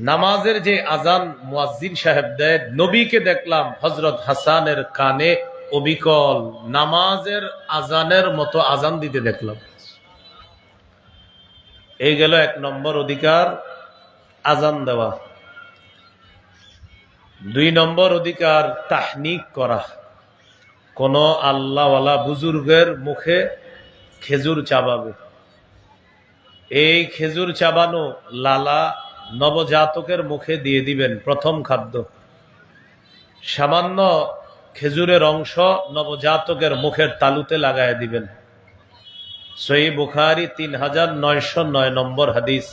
নামাজের যে আজান মুয়াজ্জিন সাহেব দেয়, নবীকে দেখলাম হযরত হাসানের কানে অবিকল নামাজের আজানের মতো আজান দিতে দেখলাম। এই গেল 1 নম্বর অধিকার, আজান দেওয়া। 2 নম্বর অধিকার, তাহনিক করা। কোন আল্লাহওয়ালা বুজুর্গের মুখে খেজুর চাবাবে। এই খেজুর চাবানো লালা নবজাতকের মুখে দিয়ে দিবেন, প্রথম খাদ্য। সামান্য খেজুরের অংশ নবজাতকের মুখের তালুতে লাগায় দিবেন। সহিহ বুখারী 3909 নম্বর হাদিস।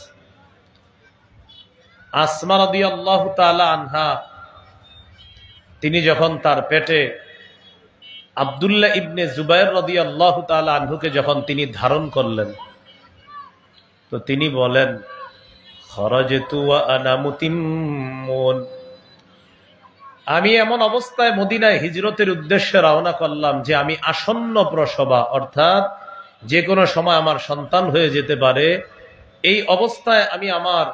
আসমা রাদিয়াল্লাহু তাআলা আনহা, তিনি যখন তার পেটে আব্দুল্লাহ ইবনে জুবায়ের রাদিয়াল্লাহু তাআলা আনহুকে যখন তিনি ধারণ করলেন, তো তিনি বলেন, খরাজতু ওয়া আনা মুতিম্মুন, আমি এমন অবস্থায় মদিনায় হিজরতের উদ্দেশ্যে রওনা করলাম যে আমি আসন্ন প্রসবা, অর্থাৎ যে কোনো সময় আমার সন্তান হয়ে যেতে পারে। এই অবস্থায় আমি আমার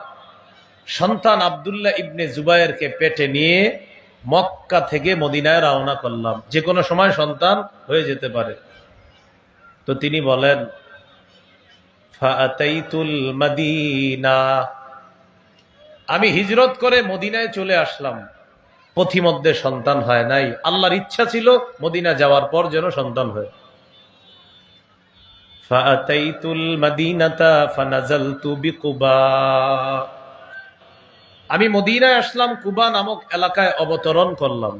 সন্তান আব্দুল্লাহ ইবনে জুবায়েরকে পেটে নিয়ে মক্কা থেকে মদিনায় রওনা করলাম, যে কোনো সময় সন্তান হয়ে যেতে পারে। তো তিনি বলেন, ফাআতাইতুল মাদিনা, আমি হিজরত করে মদিনায় চলে আসলাম। পথিমধ্যে সন্তান হয় নাই, আল্লাহর ইচ্ছা ছিল মদিনা যাওয়ার পর যেন সন্তান হয়। ফাআতাইতুল মাদিনাতা ফানাজালতু বিকুবা, আমি মদিনায় আসলাম, কুবা নামক এলাকায় অবতরণ করলাম।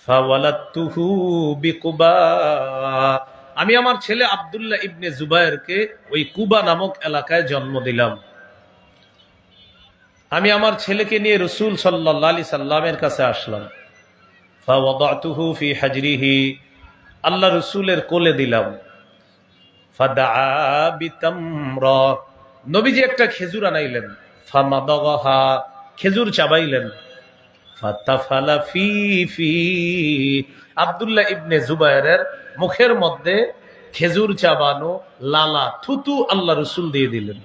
ফাওয়ালাদতুহু বিকুবা, আমি আমার ছেলে আব্দুল্লাহ ইবনে জুবায়েরকে ওই কুবা নামক এলাকায় জন্ম দিলাম। আমি আমার ছেলেকে নিয়ে রাসূল সাল্লাল্লাহু আলাইহি সাল্লামের কাছে আসলাম। ফাওয়াদাতুহু ফি হাজরিহি, আল্লাহ রাসূলের কোলে দিলাম। ফাদাআ বিতামরা, নবীজি একটা খেজুর আনাইলেন। ফামাদাগাহা, খেজুর চাবাইলেন। ফাতাফালা ফি ফি, আব্দুল্লাহ ইবনে জুবায়েরের মুখের মধ্যে খেজুর চাবানো লালা থুতু আল্লাহ রাসূল দিয়ে দিলেন।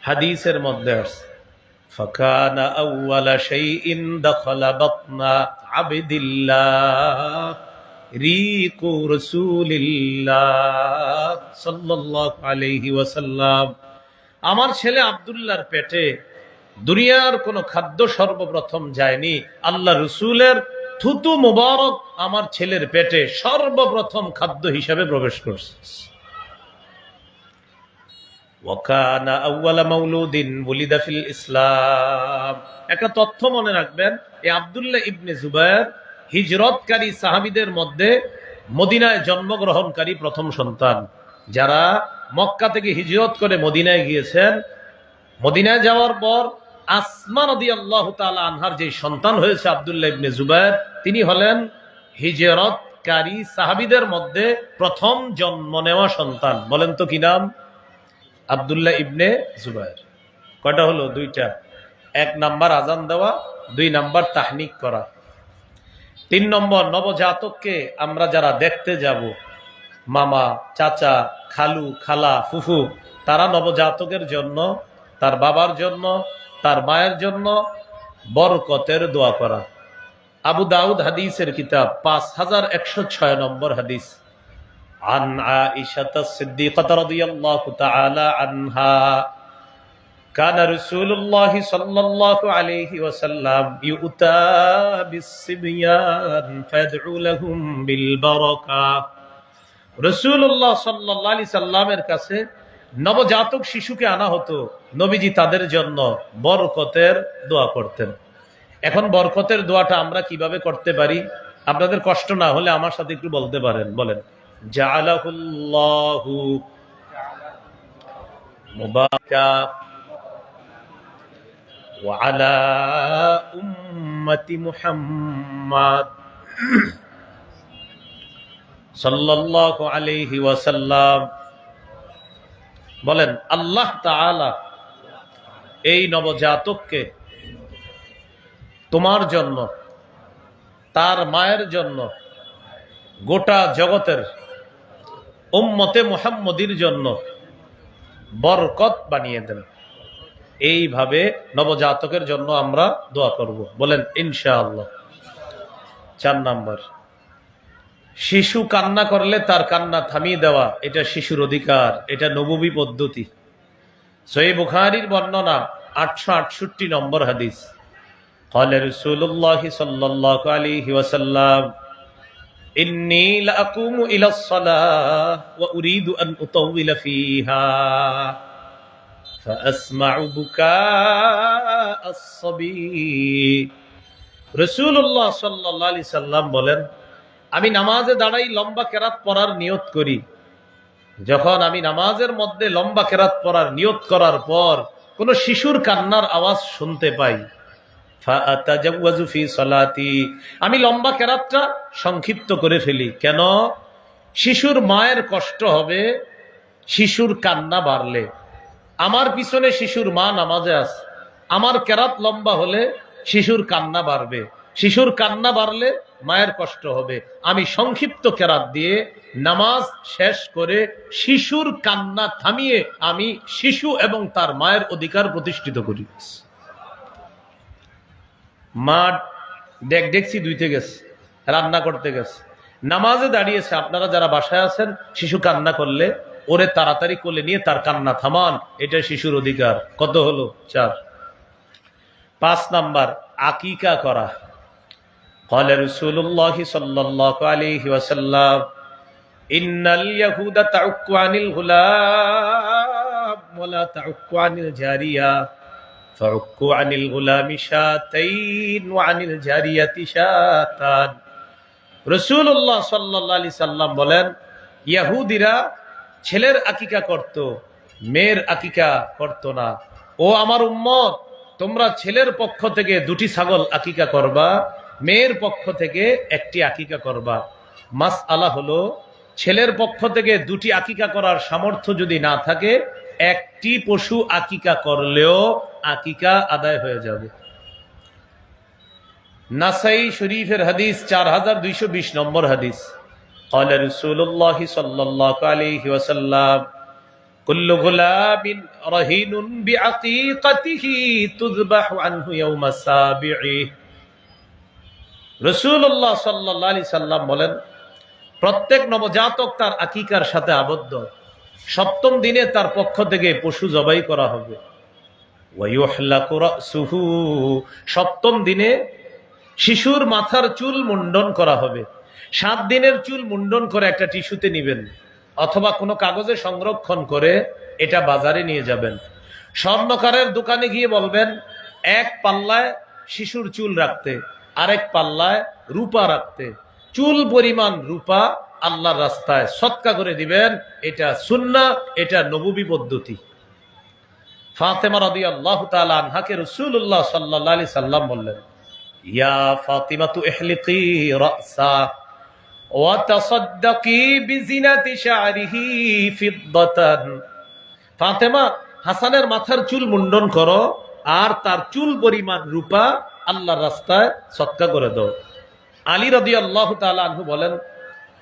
হাদিসের মধ্যে আছে, ফাকানা আউওয়ালা শাইইন দাখালা বাতনা আবদিল্লাহ রিকু রাসূলিল্লাহ সাল্লাল্লাহু আলাইহি ওয়াসাল্লাম, আমার ছেলে আব্দুল্লাহর পেটে দুনিয়ার কোন খাদ্য সর্বপ্রথম যায়নি, আল্লাহ রাসূলের থুতু মুবারক আমার ছেলের পেটে সর্বপ্রথম খাদ্য হিসাবে প্রবেশ করছে। ওয়াকানা আউওয়ালা মাউলুদিন ওয়ালিদা ফিল ইসলাম, একটা তথ্য মনে রাখবেন, এই আব্দুল্লাহ ইবনে জুবায়ের হিজরতকারী সাহাবীদের মধ্যে মদিনায় জন্মগ্রহণকারী প্রথম সন্তান। যারা মক্কা থেকে হিজরত করে মদিনায় গিয়েছেন, মদিনায় যাওয়ার পর আসমা রাদিয়াল্লাহু তাআলা আনহার যে সন্তান হয়েছে আব্দুল্লাহ ইবনে জুবায়ের, তিনি হলেন হিজরতকারী সাহাবীদের মধ্যে প্রথম জন্ম নেওয়া সন্তান। বলেন তো কি নাম? আব্দুল্লাহ ইবনে জুবায়ের। কয়টা হলো? 2টা। 1 নাম্বার আজান দেওয়া, 2 নাম্বার তাহনিক করা। 3 নম্বর, নবজাতককে আমরা যারা দেখতে যাব, মামা, চাচা, খালু, খালা, ফুফু, তারা নবজাতকের জন্য, তার বাবার জন্য, তার মায়ের জন্য বরকতের দোয়া করা। আবু দাউদ হাদিসের কিতাব 5106 নম্বর হাদিস। عن عائشة الصديقة رضي الله تعالى عنها كان رسول الله صلى الله عليه وسلم يؤتى بالصبيان فيدعو لهم بالبركة, রাসূলুল্লাহ সাল্লাল্লাহু আলাইহি সাল্লামের কাছে নবজাতক শিশুকে আনা হতো, নবীজি তাদের জন্য বরকতের দোয়া করতেন। এখন বরকতের দোয়াটা আমরা কিভাবে করতে পারি? আপনাদের কষ্ট না হলে আমার সাথে একটু বলতে পারেন। বলেন, জাআলাহুল্লাহু মুবারাকা ওয়া আলা উম্মতি মুহাম্মাদ সাল্লাল্লাহু আলাইহি ওয়াসাল্লাম। বলেন, আল্লাহ তাআলা এই নবজাতককে তোমার জন্য, তার মায়ের জন্য, গোটা জগতের উম্মতে মুহাম্মদীর জন্য বরকত বানিয়ে দেন। এইভাবে নবজাতকের জন্য আমরা দোয়া করব, বলেন ইনশাআল্লাহ। 4 নাম্বার, শিশু কান্না করলে তার কান্না থামিয়ে দেওয়া, এটা শিশুর অধিকার, এটা নববী পদ্ধতি। সহিহ বুখারীর বর্ণনা 868 নম্বর হাদিস। قال رسول الله صلى الله عليه وسلم إني لأقوم إلى الصلاة وأريد أن أطول فيها فأسمع بكاء الصبي। রাসূলুল্লাহ সাল্লাল্লাহু আলাইহি সাল্লাম বলেন, আমি নামাজে দাঁড়াই লম্বা কেরাত পড়ার নিয়ত করি। যখন আমি নামাজের মধ্যে লম্বা কেরাত পড়ার নিয়ত করার পর কোন শিশুর কান্নার আওয়াজ শুনতে পাই, ফাআতাজাওয়াজু ফি সালাতি, আমি লম্বা কেরাতটা সংক্ষিপ্ত করে ফেলি। কেন? শিশুর মায়ের কষ্ট হবে শিশুর কান্না বাড়লে। আমার পিছনে শিশুর মা নামাজে আছে, আমার কেরাত লম্বা হলে শিশুর কান্না বাড়বে, শিশুর কান্না বাড়লে মায়ের কষ্ট হবে। আমি সংক্ষিপ্ত কেরাত দিয়ে নামাজ শেষ করে শিশুর কান্না থামিয়ে আমি শিশু এবং তার মায়ের অধিকার প্রতিষ্ঠিত করি। মা ডেকডেকসি ধুইতে গেছে, রান্না করতে গেছে, নামাজে দাঁড়িয়েছে, আপনারা যারা বাসায় আছেন শিশু কান্না করলে ওরে তাড়াতাড়ি কোলে নিয়ে তার কান্না থামান, এটা শিশুর অধিকার। কত হলো? 4। 5 নাম্বার, আকিকা করা। قال رسول الله صلى الله عليه وسلم إن اليهود تعك عن الغلام ولا تعك عن الجارية فعكوا عن الغلام شاتين وعن الجارية شاتان। রাসূলুল্লাহ সাল্লাল্লাহু আলাইহি সাল্লাম বলেন, ইহুদিরা ছেলের আকিকা করত, মেয়ের আকিকা করত না। ও আমার উম্মত, তোমরা ছেলের পক্ষ থেকে 2টি ছাগল আকিকা করবা, মেয়ের পক্ষ থেকে 1টি আকিকা করবা। মাসআলা হলো, ছেলের পক্ষ থেকে 2টি আকিকা করার সামর্থ্য যদি না থাকে, 1টি পশু আকিকা করলেও আকিকা আদায় হয়ে যাবে। নাসাই শরীফের হাদিস 4220 নম্বর হাদিস। قال رسول الله صلى الله عليه وسلم كل غلام رهين بعقيقته تذبح عنه يوم السابع। রাসূলুল্লাহ সাল্লাল্লাহু আলাইহি সাল্লাম বলেন, প্রত্যেক নবজাতক তার আকিকার সাথে আবদ্ধ। 7ম দিনে তার পক্ষ থেকে পশু জবাই করা হবে। ওয়ায়ুহলাকু রাসুহু, 7ম দিনে শিশুর মাথার চুল মুন্ডন করা হবে। 7 দিনের চুল মুন্ডন করে একটা টিস্যুতে নিবেন অথবা কোনো কাগজে সংরক্ষণ করে এটা বাজারে নিয়ে যাবেন। স্বর্ণকারের দোকানে গিয়ে বলবেন, 1 পাল্লায় শিশুর চুল রাখতে, আরেক পাল্লায় রূপা রাখতে। চুল পরিমাণ রূপা আল্লাহর রাস্তায় সদকা করে দিবেন। এটা সুন্নাহ, এটা নববী পদ্ধতি। ফাতেমা রাদিয়াল্লাহু তাআলা আনহাকে রাসূলুল্লাহ সাল্লাল্লাহু আলাইহি সাল্লাম বললেন, ইয়া ফাতিমাতু ইহলিকি রাসা ওয়া তাসাদ্দাকি বিজিনাতি শা'রিহি ফিদ্দাতান। ফাতেমা, হাসানের মাথার চুল মুন্ডন করো আর তার চুল পরিমাণ রূপা আল্লাহর রাস্তায় সদকা করে দাও। আলী রাদিয়াল্লাহু তাআলা আনহু বলেন,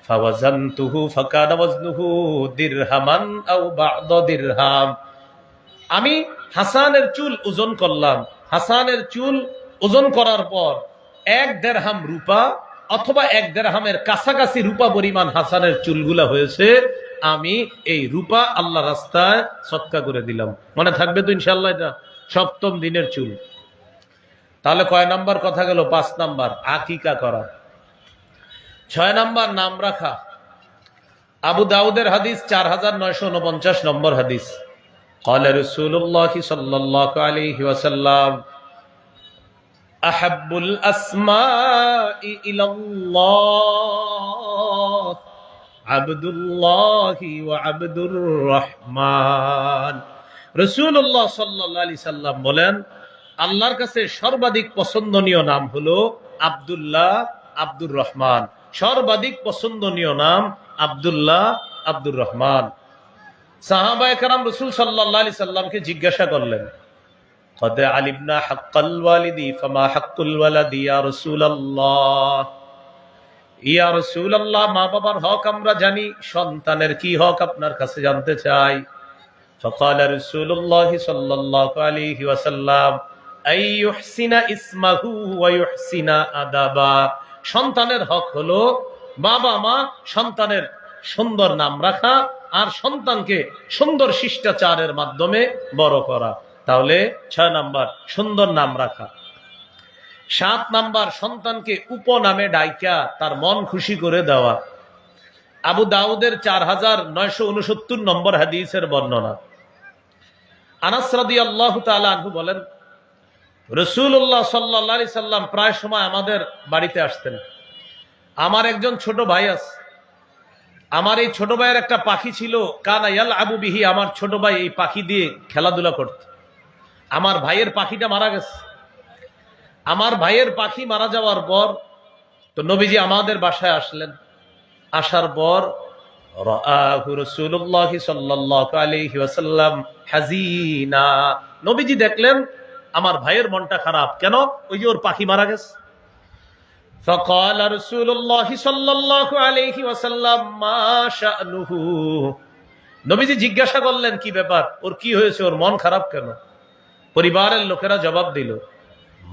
ফাওয়াজানতুহু ফাকানা ওয়াজনুহু দিরহামান আও বা'দা দিরহাম। আমি হাসানের চুল ওজন করলাম, হাসানের চুল ওজন করার পর 1 দিরহাম রূপা অথবা 1 দিরহামের কাছাকাছি রূপা পরিমাণ হাসানের চুলগুলা হয়েছে। আমি এই রূপা আল্লাহর রাস্তায় সদকা করে দিলাম। মনে থাকবে তো ইনশাআল্লাহ? এটা 7ম দিনের চুল। তাহলে কয় নাম্বার কথা গেল? 5 নাম্বার, আকিকা করা। 6 নাম্বার, নাম রাখা। আবু দাউদের হাদিস 4949 নম্বর হাদিস। قال رسول الله صلى الله عليه وسلم أحب الأسماء إلى الله عبد الله وعبد الرحمن। রাসূলুল্লাহ সাল্লাল্লাহু আলাইহি সাল্লাম বলেন, আল্লাহর কাছে সর্বাধিক পছন্দনীয় নাম হলো আব্দুল্লাহ, আব্দুর রহমান। সর্বাধিক পছন্দনীয় নাম আব্দুল্লাহ, আব্দুর রহমান। সাহাবায়ে কেরাম রাসূল সাল্লাল্লাহু আলাইহি সাল্লামকে জিজ্ঞাসা করলেন, কদ আলিমনা হাক্কাল ওয়ালিদি ফামা হাক্কুল ওয়ালাদি ইয়া রাসূলুল্লাহ। ইয়া রাসূলুল্লাহ, মা বাবার হক আমরা জানি, সন্তানের কি হক আপনার কাছে জানতে চাই। فقال رسول الله صلى الله عليه وسلم أن يحسن اسمه ويحسن أدبا। সন্তানের হক হলো বাবা মা সন্তানের সুন্দর নাম রাখা আর সন্তানকে সুন্দর শিষ্টাচারের মাধ্যমে বড় করা। তাহলে 6 নাম্বার সুন্দর নাম রাখা। 7 নাম্বার সন্তানকে উপনামে ডাইকা তার মন খুশি করে দেওয়া। আবু দাউদের 4969 নম্বর হাদিসের বর্ণনা। আনাস রাদিয়াল্লাহু তাআলা আনহু বলেন, রাসূলুল্লাহ সাল্লাল্লাহু আলাইহি সাল্লাম প্রায় সময় আমাদের বাড়িতে আসতেন। আমার একজন ছোট ভাই আছে, আমার এই ছোট ভাইয়ের একটা পাখি ছিল, কানা ইয়ালআবু বিহি, আমার ছোট ভাই এই পাখি দিয়ে খেলাধুলা করত। আমার ভাইয়ের পাখিটা মারা গেছে। আমার ভাইয়ের পাখি মারা যাওয়ার পর তো নবীজি আমাদের বাসায় আসলেন। আসার পর রাআহু রাসূলুল্লাহ সাল্লাল্লাহু আলাইহি ওয়াসাল্লাম হাজিনা, নবীজি দেখলেন আমার ভাইয়ের মনটা খারাপ। কেন? ওই যে ওর পাখি মারা গেছে। فقال رسول الله صلى الله عليه وسلم ما شأنه, নবীজি জিজ্ঞাসা করলেন কি ব্যাপার, ওর কি হয়েছে, ওর মন খারাপ কেন? পরিবারের লোকেরা জবাব দিল,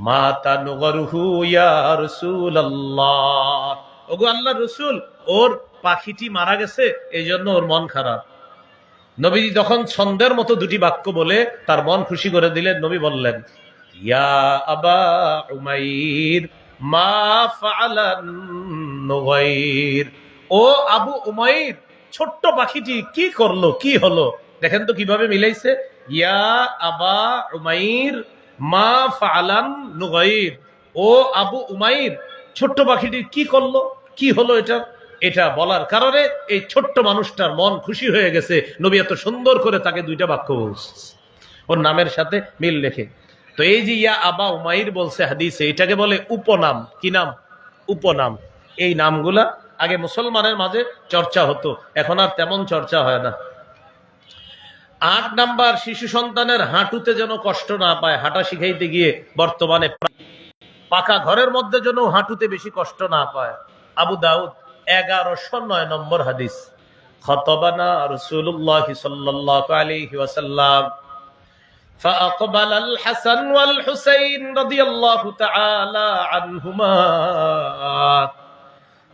মাতা নুগরুহু ইয়া রাসূলুল্লাহ, ওগো আল্লাহর রাসূল, ওর পাখিটি মারা গেছে, এইজন্য ওর মন খারাপ। নবীজি যখন ছন্দের মতো দুটি বাক্য বলে তার মন খুশি করে দিলেন, নবী বললেন, ইয়া আবা উমাইর মা ফাআলান নুগাইর, ও আবু উমাইর, ছোট্ট পাখিটি কি করলো, কি হলো? দেখেন তো কিভাবে মিলাইছে, ইয়া আবা উমাইর মা ফাআলান নুগাইর, ও আবু উমাইর, ছোট্ট পাখিটি কি করলো, কি হলো এটা? এটা বলার কারণে এই ছোট্ট মানুষটার মন খুশি হয়ে গেছে। নবী এত সুন্দর করে তাকে দুইটা বাক্য বলছে ওর নামের সাথে মিল রেখে। তো এই যে ইয়া আবা উমাইর বলছে হাদিসে, এটাকে বলে উপনাম। কি নাম? উপনাম। এই নামগুলা আগে মুসলমানের মাঝে চর্চা হতো, এখন আর তেমন চর্চা হয় না। 8 নাম্বার, শিশু সন্তানের হাঁটুতে যেন কষ্ট না পায়, হাঁটা শিখাইতে গিয়ে বর্তমানে পাকা ঘরের মধ্যে যেন হাঁটুতে বেশি কষ্ট না পায়। আবু দাউদ 1109 নম্বর হাদিস। খতবানা রাসূলুল্লাহ সাল্লাল্লাহু আলাইহি ওয়াসাল্লাম فأقبل الحسن والحسين رضي الله تعالى عنهما,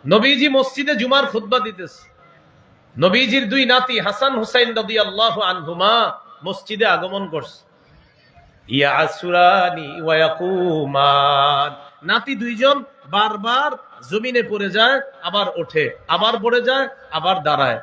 নবীজি মসজিদে জুমার খুতবা দিতেছে। নবীজির 2 নাতি হাসান হুসাইন রাদিয়াল্লাহু আনহুমা মসজিদে আগমন করছে। ইয়াসুরানি ওয়া ইয়াকুমান, নাতি 2 জন বারবার জমিনে পড়ে যায়, আবার ওঠে, আবার পড়ে যায়, আবার দাঁড়ায়।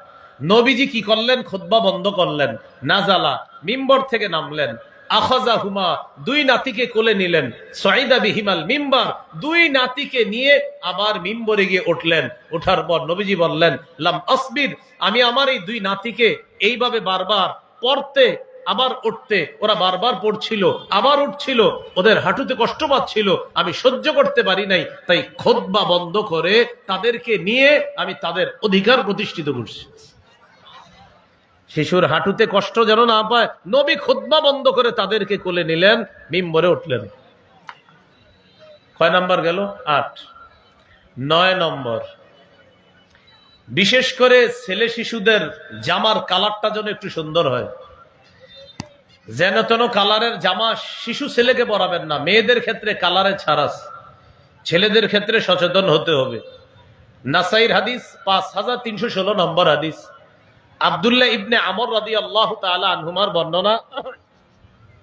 নবীজি কি করলেন? খুতবা বন্ধ করলেন। নাজালা, মিম্বর থেকে নামলেন। আখাযাহুমা, 2 নাতিকে কোলে নিলেন। সাইদা বিহিমাল মিম্বার, 2 নাতিকে নিয়ে আবার মিম্বরে গিয়ে উঠলেন। ওঠার পর নবীজি বললেন, লাম আসবির, আমি আমার এই 2 নাতিকে এইভাবে বারবার পড়তে আবার উঠতে, ওরা বারবার পড়ছিল আবার উঠছিল, ওদের হাঁটুতে কষ্ট পাচ্ছিল, আমি সহ্য করতে পারি নাই, তাই খুতবা বন্ধ করে তাদেরকে নিয়ে আমি তাদের অধিকার প্রতিষ্ঠিত করছি। শিশুর হাঁটুতে কষ্ট যেন না পায়, নবী খুতবা বন্ধ করে তাদেরকে কোলে নিলেন, মিম্বরে উঠলেন। কয় নাম্বার গেল? 8। 9 নম্বর, বিশেষ করে ছেলে শিশুদের জামার কালারটা যেন একটু সুন্দর হয়। যেন তেন কালারের জামা শিশু ছেলেকে পরাবেন না। মেয়েদের ক্ষেত্রে কালারে ছাড় আছে, ছেলেদের ক্ষেত্রে সচেতন হতে হবে। নাসাইর হাদিস 5316 নম্বর হাদিস। আব্দুল্লাহ ইবনে আমর রাদিয়াল্লাহু তাআলা আনহুমার বর্ণনা।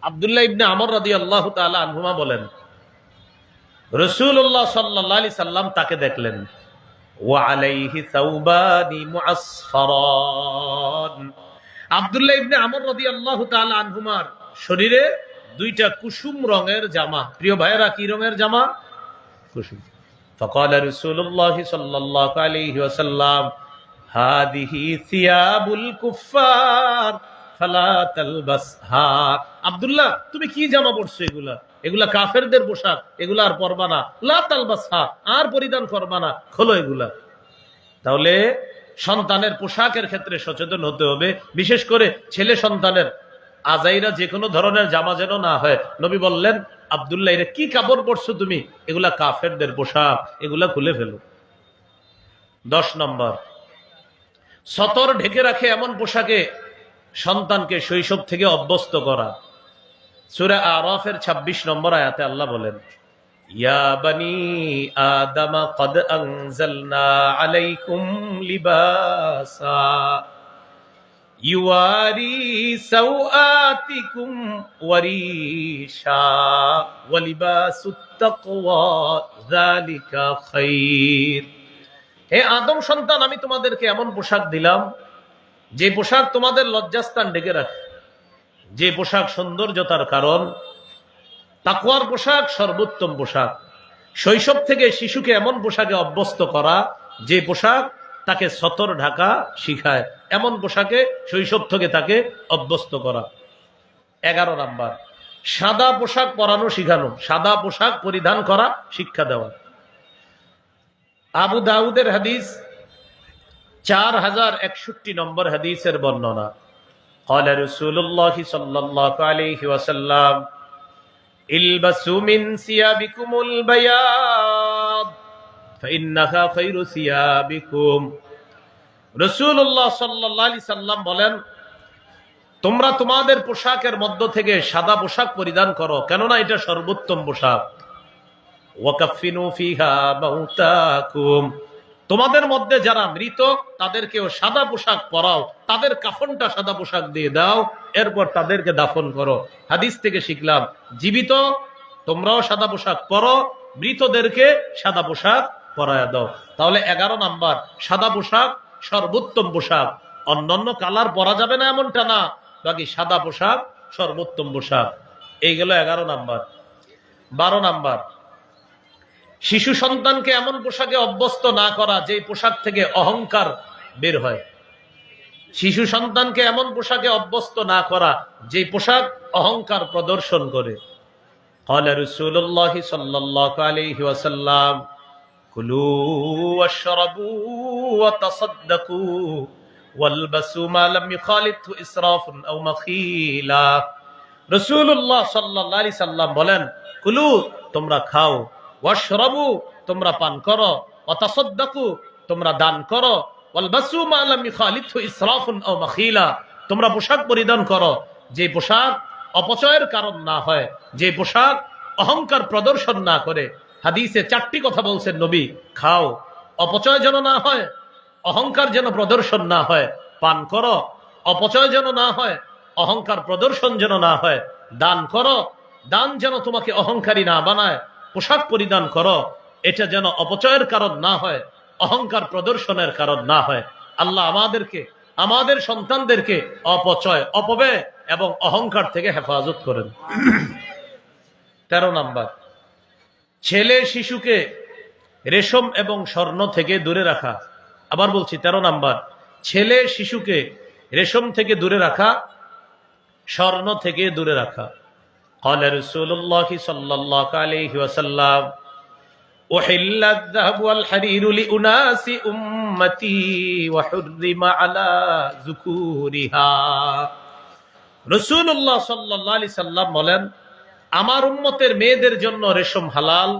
আব্দুল্লাহ ইবনে আমর রাদিয়াল্লাহু তাআলা আনহুমা বলেন, রাসূলুল্লাহ সাল্লাল্লাহু আলাইহি সাল্লাম তাকে দেখলেন, ওয়া আলাইহি সাওবানি মুআসফারান, আব্দুল্লাহ ইবনে আমর রাদিয়াল্লাহু তাআলা আনহুমার শরীরে 2টা কুসুম রঙের জামা। প্রিয় ভাইয়েরা, কি রঙের জামা? কুসুম। فقال رسول الله صلى الله عليه وسلم هذه ثياب الكفار فلا تلبسها, আব্দুল্লাহ তুমি কি জামা পরছো? এগুলা কাফেরদের পোশাক, এগুলা আর পরবা না। লা তালবাসহা, আর পরিধান করবা না, খোলো এগুলা। তাহলে সন্তানের পোশাকের ক্ষেত্রে সচেতন হতে হবে, বিশেষ করে ছেলে সন্তানের আজাইরা যে কোনো ধরনের জামা যেন না হয়। নবী বললেন, আব্দুল্লাহ এরা কি কাপড় পরছো তুমি? এগুলা কাফেরদের পোশাক, এগুলা খুলে ফেলো। 10 নম্বর, সতর ঢেকে রাখে এমন পোশাকে সন্তানকে শৈশব থেকে অভ্যস্ত করা। সূরা আরাফের ২৬ নম্বর আয়াতে আল্লাহ বলেন, ইয়া বানি আদম ক্বাদ আনজালনা আলাইকুম লিবাসা ইউয়ারি সাওআতিকুম ওয়ারিশা ওয়া লিবাসুত তাকওয়া যালিকা খায়র। হে আদম সন্তান, আমি তোমাদেরকে এমন পোশাক দিলাম যে পোশাক তোমাদের লজ্জাস্থান ঢেকে রাখে, যে পোশাক সৌন্দর্যতার কারণ। তাকওয়ার পোশাক সর্বোত্তম পোশাক। শৈশব থেকে শিশুকে এমন পোশাকে অভ্যস্ত করা যে পোশাক তাকে সতর ঢাকা শিখায়, এমন পোশাকে শৈশব থেকে তাকে অভ্যস্ত করা। 11 নাম্বার, সাদা পোশাক পরানো শিখানো, সাদা পোশাক পরিধান করা শিক্ষা দেওয়া। আবু দাউদের হাদিস 4061 নম্বর হাদিসের বর্ণনা, قال رسول الله صلى الله عليه وسلم البسوا من ثيابكم البياض فإنها خير ثيابكم। রাসূলুল্লাহ সাল্লাল্লাহু আলাইহি সাল্লাম বলেন, তোমরা তোমাদের পোশাকের মধ্য থেকে সাদা পোশাক পরিধান করো, কেননা এটা সর্বোত্তম পোশাক। ওয়াকাফিনু ফিহা মাউতাকুম, তোমাদের মধ্যে যারা মৃত তাদেরকেও সাদা পোশাক পরাও, তাদের কাফনটা সাদা পোশাক দিয়ে দাও, এরপর তাদেরকে দাফন করো। হাদিস থেকে শিখলাম, জীবিত তোমরাও সাদা পোশাক পরো, মৃতদেরকে সাদা পোশাক পরায়া দাও। তাহলে 11 নাম্বার, সাদা পোশাক সর্বোত্তম পোশাক। অন্যান্য কালার পরা যাবে না এমনটা না, বাকি সাদা পোশাক সর্বোত্তম পোশাক। এই গেল 11 নাম্বার। 12 নাম্বার, শিশু সন্তানকে এমন পোশাকে অভ্যস্ত না করা যে পোশাক থেকে অহংকার বের হয়। শিশু সন্তানকে এমন পোশাকে অভ্যস্ত না করা যে পোশাক অহংকার প্রদর্শন করে। قال رسول الله صلى الله عليه وسلم كلوا واشربوا وتصدقوا والبسوا ما لم يخالطه اسراف او مخيلا। রাসূলুল্লাহ সাল্লাল্লাহু আলাইহি সাল্লাম বলেন, কুলু তোমরা খাও, ওয়াশরাবু তোমরা পান করো, ওয়াতাসাদ্দাকু তোমরা দান করো, ওয়ালবাসু মা লাম ইখালিতহু ইসরাফুন আও মাখিলা তোমরা পোশাক পরিধান করো যে পোশাক অপচয়ের কারণ না হয়, যে পোশাক অহংকার প্রদর্শন না করে। হাদিসে 4টি কথা বলছেন নবী, খাও, অপচয় যেন না হয়, অহংকার যেন প্রদর্শন না হয়, পান করো, অপচয় যেন না হয়, অহংকার প্রদর্শন যেন না হয়, দান করো, দান যেন তোমাকে অহংকারী না বানায়, পোশাক পরিধান করো, এটা যেন অপচয়ের কারণ না হয়, অহংকার প্রদর্শনের কারণ না হয়। আল্লাহ আমাদেরকে, আমাদের সন্তানদেরকে অপচয়, অপব্যয় এবং অহংকার থেকে হেফাজত করেন। 13 নাম্বার, ছেলে শিশুকে রেশম এবং স্বর্ণ থেকে দূরে রাখা। আবার বলছি 13 নাম্বার, ছেলে শিশুকে রেশম থেকে দূরে রাখা, স্বর্ণ থেকে দূরে রাখা। قال رسول الله صلى الله عليه وسلم أحل الذهب والحرير لأناس أمتي وحرم على ذكورها। রাসূলুল্লাহ সাল্লাল্লাহু আলাইহি সাল্লাম বলেন, আমার উম্মতের মেয়েদের জন্য রেশম হালাল,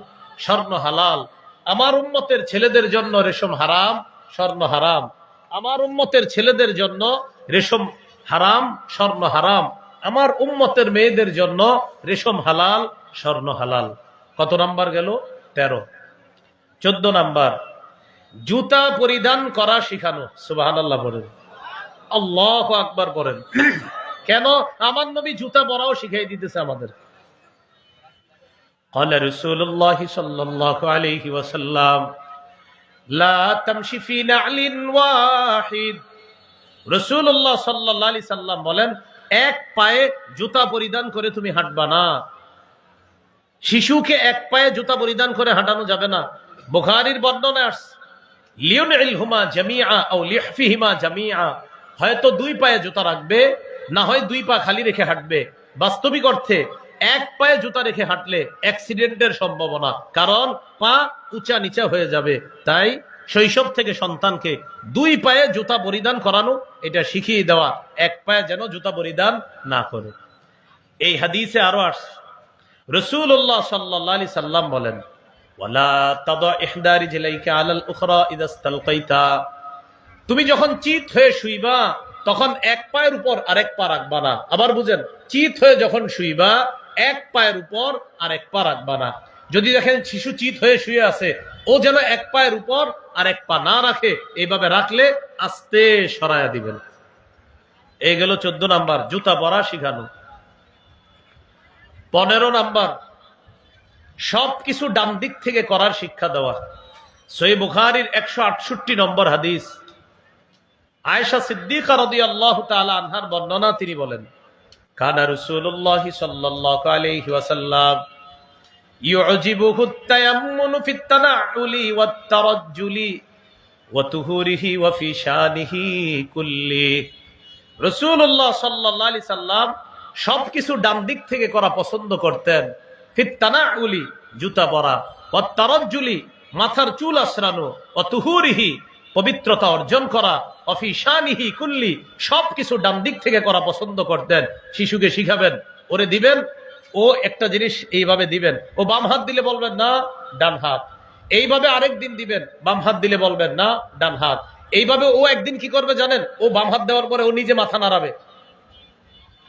স্বর্ণ হালাল। আমার উম্মতের ছেলেদের জন্য রেশম হারাম, স্বর্ণ হারাম। আমার উম্মতের ছেলেদের জন্য রেশম হারাম, স্বর্ণ হারাম। আমার উম্মতের মেয়েদের জন্য রেশম হালাল, স্বর্ণ হালাল। কত নাম্বার গেল? 13। 14 নাম্বার, জুতা পরিধান করা শিখানো। সুবহানাল্লাহ বলেন, আল্লাহু আকবার বলেন। কেন? আমার নবী জুতা পরাও শিখিয়ে দিতেছে আমাদের। قال رسول الله صلى الله عليه وسلم لا تمشي في نعل واحد। রাসূলুল্লাহ সাল্লাল্লাহু আলাইহি সাল্লাম বলেন, এক পায়ে জুতা পরিধান করে তুমি হাঁটবা না। শিশুকে এক পায়ে জুতা পরিধান করে হাঁটানো যাবে না। বুখারীর বর্ণনায় আসছে, লিউনইলহুমা জামিআ আও লিহফিহিমা জামিআ, হয়তো 2 পায়ে জুতা রাখবে, না হয় 2 পা খালি রেখে হাঁটবে। বাস্তবিক অর্থে এক পায়ে জুতা রেখে হাঁটলে অ্যাক্সিডেন্টের সম্ভাবনা, কারণ পা উঁচা নিচা হয়ে যাবে। তাই শৈশব থেকে সন্তানকে 2 পায়ে জুতা পরিধান করানো, এটা শিখিয়ে দেওয়া, এক পায়ে যেন জুতা পরিধান না করে। এই হাদিসে আরো আসছে, রাসূলুল্লাহ সাল্লাল্লাহু আলাইহি সাল্লাম বলেন, ওয়ালা তাদা ইহদা রিজলাইকা আলাল উখরা ইযা ইসতালকাইতা, তুমি যখন চিত হয়ে শুইবা তখন এক পায়ের উপর আরেক পা রাখবা না। আবার বুঝেন, চিত হয়ে যখন শুইবা এক পায়ের উপর আরেক পা রাখবা না। যদি দেখেন শিশু চিত হয়ে শুয়ে আছে, ও যেন এক পায়ের উপর আরেক পা না রাখে, এইভাবে রাখলে আস্তে সরায়া দিবেন। এই গেল 14 নাম্বার, জুতা পরা শিখানো। 15 নাম্বার, সবকিছু ডান দিক থেকে করার শিক্ষা দেওয়া। সহিহ বুখারীর 168 নম্বর হাদিস, আয়েশা সিদ্দিকা রাদিয়াল্লাহু তাআলা আনহার বর্ণনা, তিনি বলেন, কানা রাসূলুল্লাহ সাল্লাল্লাহু আলাইহি ওয়াসাল্লাম ইউজিবুহু আত-তায়াম্মুনু ফিত তানাউলি ওয়াত তারাজ্জুলি ওয়া তুহুরিহি ওয়া ফি শানিহি কুল্লি। রাসূলুল্লাহ সাল্লাল্লাহু আলাইহি সাল্লাম সবকিছু ডান দিক থেকে করা পছন্দ করতেন। ফিত তানাউলি, জুতা পরা, ওয়াত তারাজ্জুলি, মাথার চুল আঁচড়ানো, ওয়া তুহুরিহি, পবিত্রতা অর্জন করা, অফি শানিহি কুল্লি, সবকিছু ডান দিক থেকে করা পছন্দ করতেন। শিশুকে শিখাবেন, ওরে দিবেন, ও একটা জিনিস এইভাবে দিবেন, ও বাম হাত দিলে বলবেন না ডান হাত, এইভাবে আরেক দিন দিবেন, বাম হাত দিলে বলবেন না ডান হাত। এইভাবে ও একদিন কি করবে জানেন, ও বাম হাত দেওয়ার পরে ও নিজে মাথা নাড়াবে,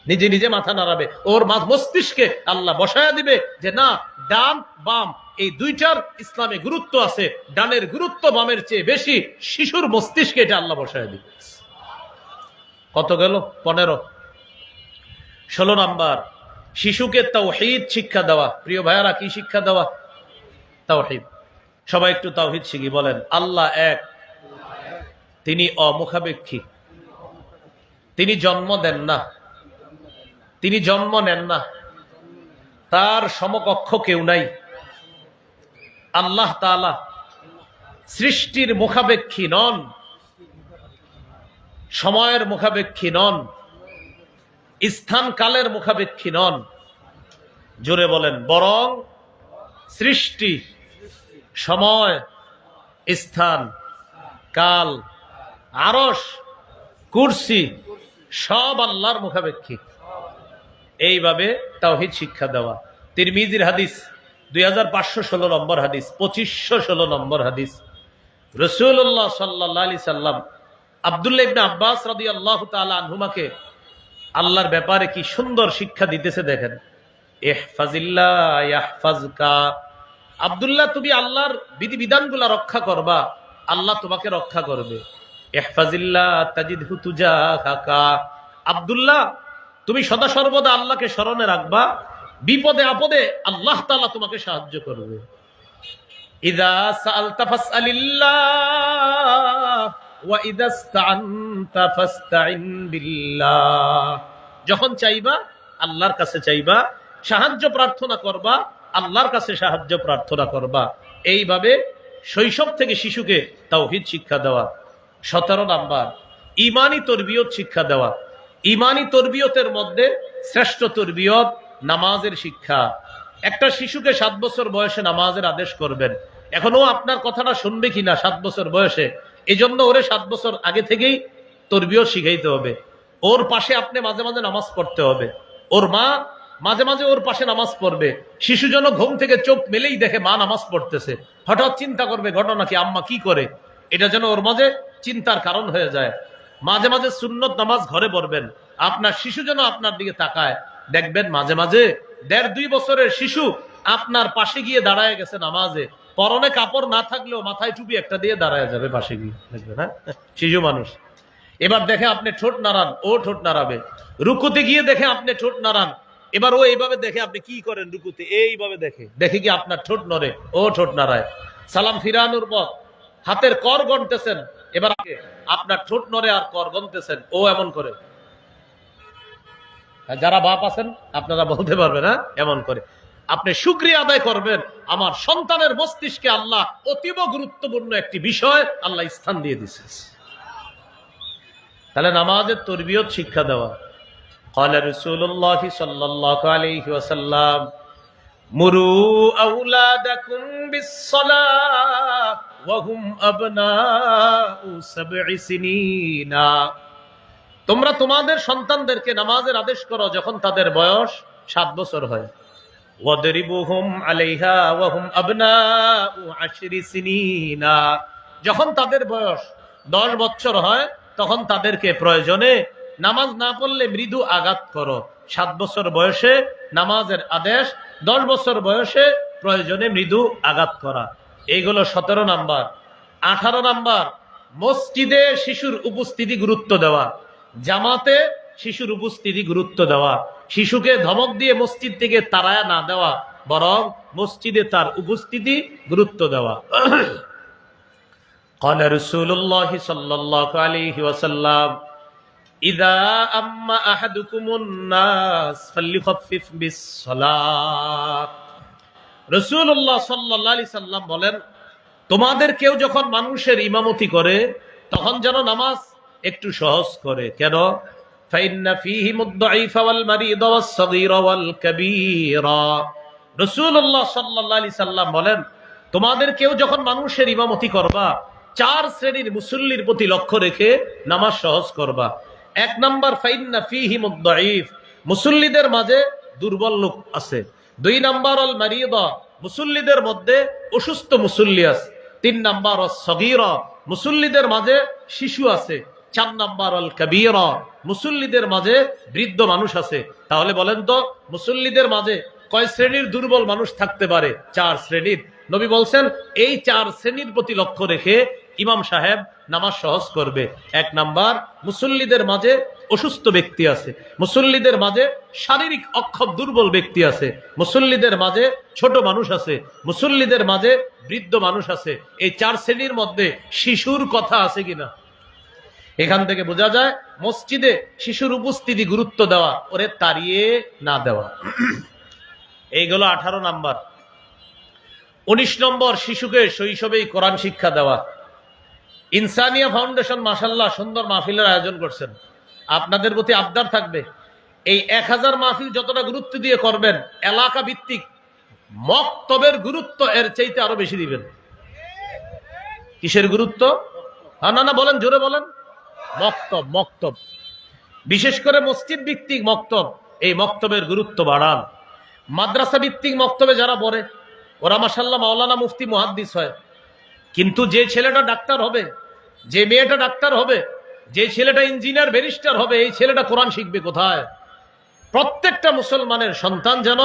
নিজে নিজে মাথা নাড়াবে। ওর মস্তিষ্কে আল্লাহ বসায়া দিবে যে না, ডান বাম এই দুইটার ইসলামে গুরুত্ব আছে, ডানের গুরুত্ব বামের চেয়ে বেশি। শিশুর মস্তিষ্কে এটা আল্লাহ বসায়া দিবে। কত গেল? 15। 16 নাম্বার, শিশুকে তাওহীদ শিক্ষা দেওয়া। প্রিয় ভাইয়ারা, কি শিক্ষা দেওয়া? তাওহীদ। সবাই একটু তাওহীদ শিখি, বলেন আল্লাহ এক, তিনি অমুখাপেক্ষী, তিনি জন্ম দেন না, তিনি জন্ম নেন না, তার সমকক্ষ কেউ নাই। আল্লাহ তাআলা সৃষ্টির মুখাপেক্ষী নন, সময়ের মুখাপেক্ষী নন, স্থান কালের মুখাপেক্ষী নন। জোরে বলেন, বরং সৃষ্টি, সময়, স্থান, কাল, আরশ, কুরসি সব আল্লাহর মুখাপেক্ষী। এইভাবে তাওহীদ শিক্ষা দেওয়া। তিরমিজির হাদিস 2516 নম্বর হাদিস, 2516 নম্বর হাদিস, রাসূলুল্লাহ সাল্লাল্লাহু আলাইহি সাল্লাম আব্দুল্লাহ ইবনে আব্বাস রাদিয়াল্লাহু তাআলা আনহুমাকে আল্লাহর ব্যাপারে কি সুন্দর শিক্ষা দিতেছে দেখেন। ইহফাজিল্লাহ ইয়াহফাজকা, আব্দুল্লাহ তুমি আল্লাহর বিধিবিধানগুলো রক্ষা করবা, আল্লাহ তোমাকে রক্ষা করবে। ইহফাজিল্লাহ তাজিদহু তুজাহাকা, আব্দুল্লাহ তুমি সদা সর্বদা আল্লাহকে স্মরণে রাখবা, বিপদে আপদে আল্লাহ তাআলা তোমাকে সাহায্য করবে। ইযা সাআলতা ফাসআলিল্লাহ ওয়া ইযা ইসতাআনতা ফাসতাইন বিল্লাহ, যখন চাইবা আল্লাহর কাছে চাইবা, সাহায্য প্রার্থনা করবা আল্লাহর কাছে সাহায্য প্রার্থনা করবা। এইভাবে শৈশব থেকে শিশুকে তাওহীদ শিক্ষা দেওয়া। 17 নাম্বার, ঈমানি তরবিয়ত শিক্ষা দেওয়া। ঈমানি তরবিয়তের মধ্যে শ্রেষ্ঠ তরবিয়ত নামাজের শিক্ষা। একটা শিশুকে 7 বছর বয়সে নামাজের আদেশ করবেন, এখনো আপনার কথাটা শুনবে কিনা 7 বছর বয়সে, এজন্য ওরে 7 বছর আগে থেকেই তরবিয়ত শিখাইতে হবে। ওর পাশে আপনি মাঝে মাঝে নামাজ পড়তে হবে, ওর মা মাঝে মাঝে ওর পাশে নামাজ পড়বে। শিশু যেন ঘুম থেকে চোখ মেলেই দেখে মা নামাজ পড়তেছে, হঠাৎ চিন্তা করবে ঘটনা কি, আম্মা কি করে, এটা যেন ওর মাঝে চিন্তার কারণ হয়ে যায়। মাঝে মাঝে সুন্নত নামাজ ঘরে পড়বেন, আপনার শিশু যেন আপনার দিকে তাকায়। দেখবেন মাঝে মাঝে 1.5-2 বছরের শিশু আপনার পাশে গিয়ে দাঁড়ায় গেছে নামাজে, পরনে কাপড় না থাকলেও মাথায় টুপি একটা দিয়ে দাঁড়ায় যাবে পাশে গিয়ে, দেখবেন। হ্যাঁ, শিশু মানুষ। এবার দেখে আপনি ঠোঁট নাড়ান, ও ঠোঁট নাড়াবে। রুকুতে গিয়ে দেখে আপনি ঠোঁট নাড়ান, এবার ও এইভাবে দেখে আপনি কি করেন রুকুতে, এইভাবে দেখে দেখে কি আপনার ঠোঁট নড়ে, ও ঠোঁট নাড়ায়। সালাম ফিরানোর পর হাতের কর গণতেছেন, এবার আপনার ঠোঁট নড়ে আর কর গণতেছেন, ও এমন করে। যারা বাপ আছেন আপনারা বলতে পারবেন, না এমন করে আপনি শুকরিয়া আদায় করবেন, আমার সন্তানের মস্তিষ্কে আল্লাহ অতীব গুরুত্বপূর্ণ একটি বিষয় আল্লাহ স্থান দিয়ে দিয়েছে। তাহলে নামাজের তরবিয়ত শিক্ষা দেওয়া। قال رسول الله صلى الله عليه وسلم مروا أولادكم بالصلاة وهم أبناء 7 سنين, তোমরা তোমাদের সন্তানদেরকে নামাজের আদেশ করো যখন তাদের বয়স 7 বছর হয়। ওয়াদরিবুহুম আলাইহা ওয়া হুম আবনাউ 10 সিনিনা, যখন তাদের বয়স 10 বছর হয় তখন তাদেরকে প্রয়োজনে নামাজ না পড়লে মৃদু আঘাত করো। 7 বছর বয়সে নামাজের আদেশ, 10 বছর বয়সে প্রয়োজনে মৃদু আঘাত করা। এইগুলো 17 নাম্বার। 18 নাম্বার, মসজিদে শিশুর উপস্থিতি গুরুত্ব দেওয়া, জামাতে শিশুর উপস্থিতি গুরুত্ব দেওয়া, শিশুকে ধমক দিয়ে মসজিদ থেকে তাড়ায়া না দেওয়া, বরং মসজিদে তার উপস্থিতি গুরুত্ব দেওয়া। قال رسول الله صلى الله عليه وسلم إذا أما أحدكم الناس فليخفف بالصلاة। রাসূলুল্লাহ সাল্লাল্লাহু আলাইহি সাল্লাম বলেন, তোমাদের কেউ যখন মানুষের ইমামতি করে তখন যেন নামাজ একটু সহজ করে। কেন? ফাইন্না ফীহিম আদ-দাঈফ ওয়াল মারিদ ওয়াস-সাগীর ওয়াল কাবীরা। রাসূলুল্লাহ সাল্লাল্লাহু আলাইহি সাল্লাম বলেন, তোমাদের কেউ যখন মানুষের ইমামতি করবা 4 শ্রেণীর মুসল্লির প্রতি লক্ষ্য রেখে নামাজ সহজ করবা। 1 নাম্বার, ফাইন্না ফীহিম আদ-দাঈফ, মুসল্লিদের মাঝে দুর্বল লোক আছে। 2 নাম্বার, আল মারিদা, মুসল্লিদের মধ্যে অসুস্থ মুসল্লি আছে। 3 নাম্বার, আস-সাগীরা, মুসল্লিদের মাঝে শিশু আছে। 4 নাম্বার, আল কাবীরা, মুসল্লিদের মাঝে বৃদ্ধ মানুষ আছে। তাহলে বলেন তো মুসল্লিদের মাঝে কয় শ্রেণীর দুর্বল মানুষ থাকতে পারে? 4 শ্রেণীর। নবী বলছেন এই 4 শ্রেণীর প্রতি লক্ষ্য রেখে ইমাম সাহেব নামাজ সহজ করবে। 1 নাম্বার, মুসল্লিদের মাঝে অসুস্থ ব্যক্তি আছে, মুসল্লিদের মাঝে শারীরিক অক্ষম দুর্বল ব্যক্তি আছে, মুসল্লিদের মাঝে ছোট মানুষ আছে, মুসল্লিদের মাঝে বৃদ্ধ মানুষ আছে। এই 4 শ্রেণীর মধ্যে শিশুর কথা আছে কিনা? এখান থেকে বোঝা যায় মসজিদে শিশুর উপস্থিতি গুরুত্ব দেওয়া, ওরে তাড়িয়ে না দেওয়া। এইগুলো 18 নাম্বার। 19 নম্বর, শিশুকে শৈশবেই কোরআন শিক্ষা দেওয়া। ইনসানিয়া ফাউন্ডেশন মাশাআল্লাহ সুন্দর মাহফিলের আয়োজন করছেন। আপনাদের প্রতি আবদার থাকবে, এই 1000 মাহফিল যতটা গুরুত্ব দিয়ে করবেন, এলাকা ভিত্তিক মক্তবের গুরুত্ব এর চাইতে আরো বেশি দিবেন। কিসের গুরুত্ব? না বলেন, জোরে বলেন। মক্তব, মক্তব, বিশেষ করে মসজিদ ভিত্তিক মক্তব, এই মক্তবের গুরুত্ব বাড়ান। মাদ্রাসা ভিত্তিক মক্তবে যারা পড়ে ওরা মাশাআল্লাহ মাওলানা মুফতি মুহাদ্দিস হয়, কিন্তু যে ছেলেটা ডাক্তার হবে, যে মেয়েটা ডাক্তার হবে, যে ছেলেটা ইঞ্জিনিয়ার ব্যারিস্টার হবে, এই ছেলেটা কোরআন শিখবে কোথায়? প্রত্যেকটা মুসলমানের সন্তান যেন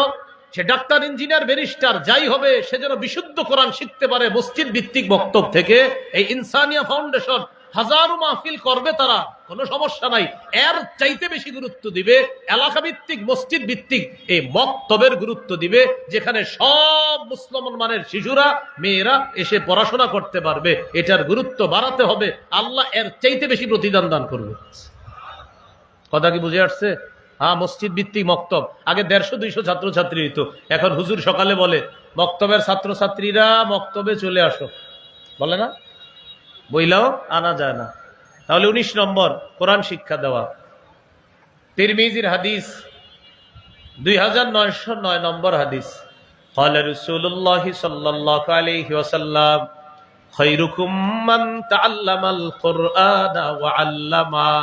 সে ডাক্তার, ইঞ্জিনিয়ার, ব্যারিস্টার যাই হবে, সে যেন বিশুদ্ধ কোরআন শিখতে পারে মসজিদ ভিত্তিক বক্তব্য থেকে। এই ইনসানিয়া ফাউন্ডেশন হাজারো মাহফিল করবে, তারা কোনো সমস্যা নাই, এর চাইতে বেশি গুরুত্ব দিবে এলাকা ভিত্তিক মসজিদ ভিত্তিক এই বক্তব্যের গুরুত্ব দিবে, যেখানে সব মুসলমানের শিশুরা, মেয়েরা এসে পড়াশোনা করতে পারবে। এটার গুরুত্ব বাড়াতে হবে, আল্লাহ এর চাইতে বেশি প্রতিদান দান করবে। কথা কি বুঝে আসছে? হ্যাঁ, মসজিদ ভিত্তিক মক্তব। আগে 150-200 ছাত্রছাত্রী হইত, এখন হুজুর সকালে বলে মক্তবের ছাত্রছাত্রীরা মক্তবে চলে আসো, বলে না? বইলাও আনা যায় না। তাহলে 19 নম্বর, কোরআন শিক্ষা দেওয়া। তিরমিজির হাদিস, 2909 নম্বর হাদিস, قال رسول الله صلى الله عليه وسلم خيركم من تعلم القرآن وعلمه।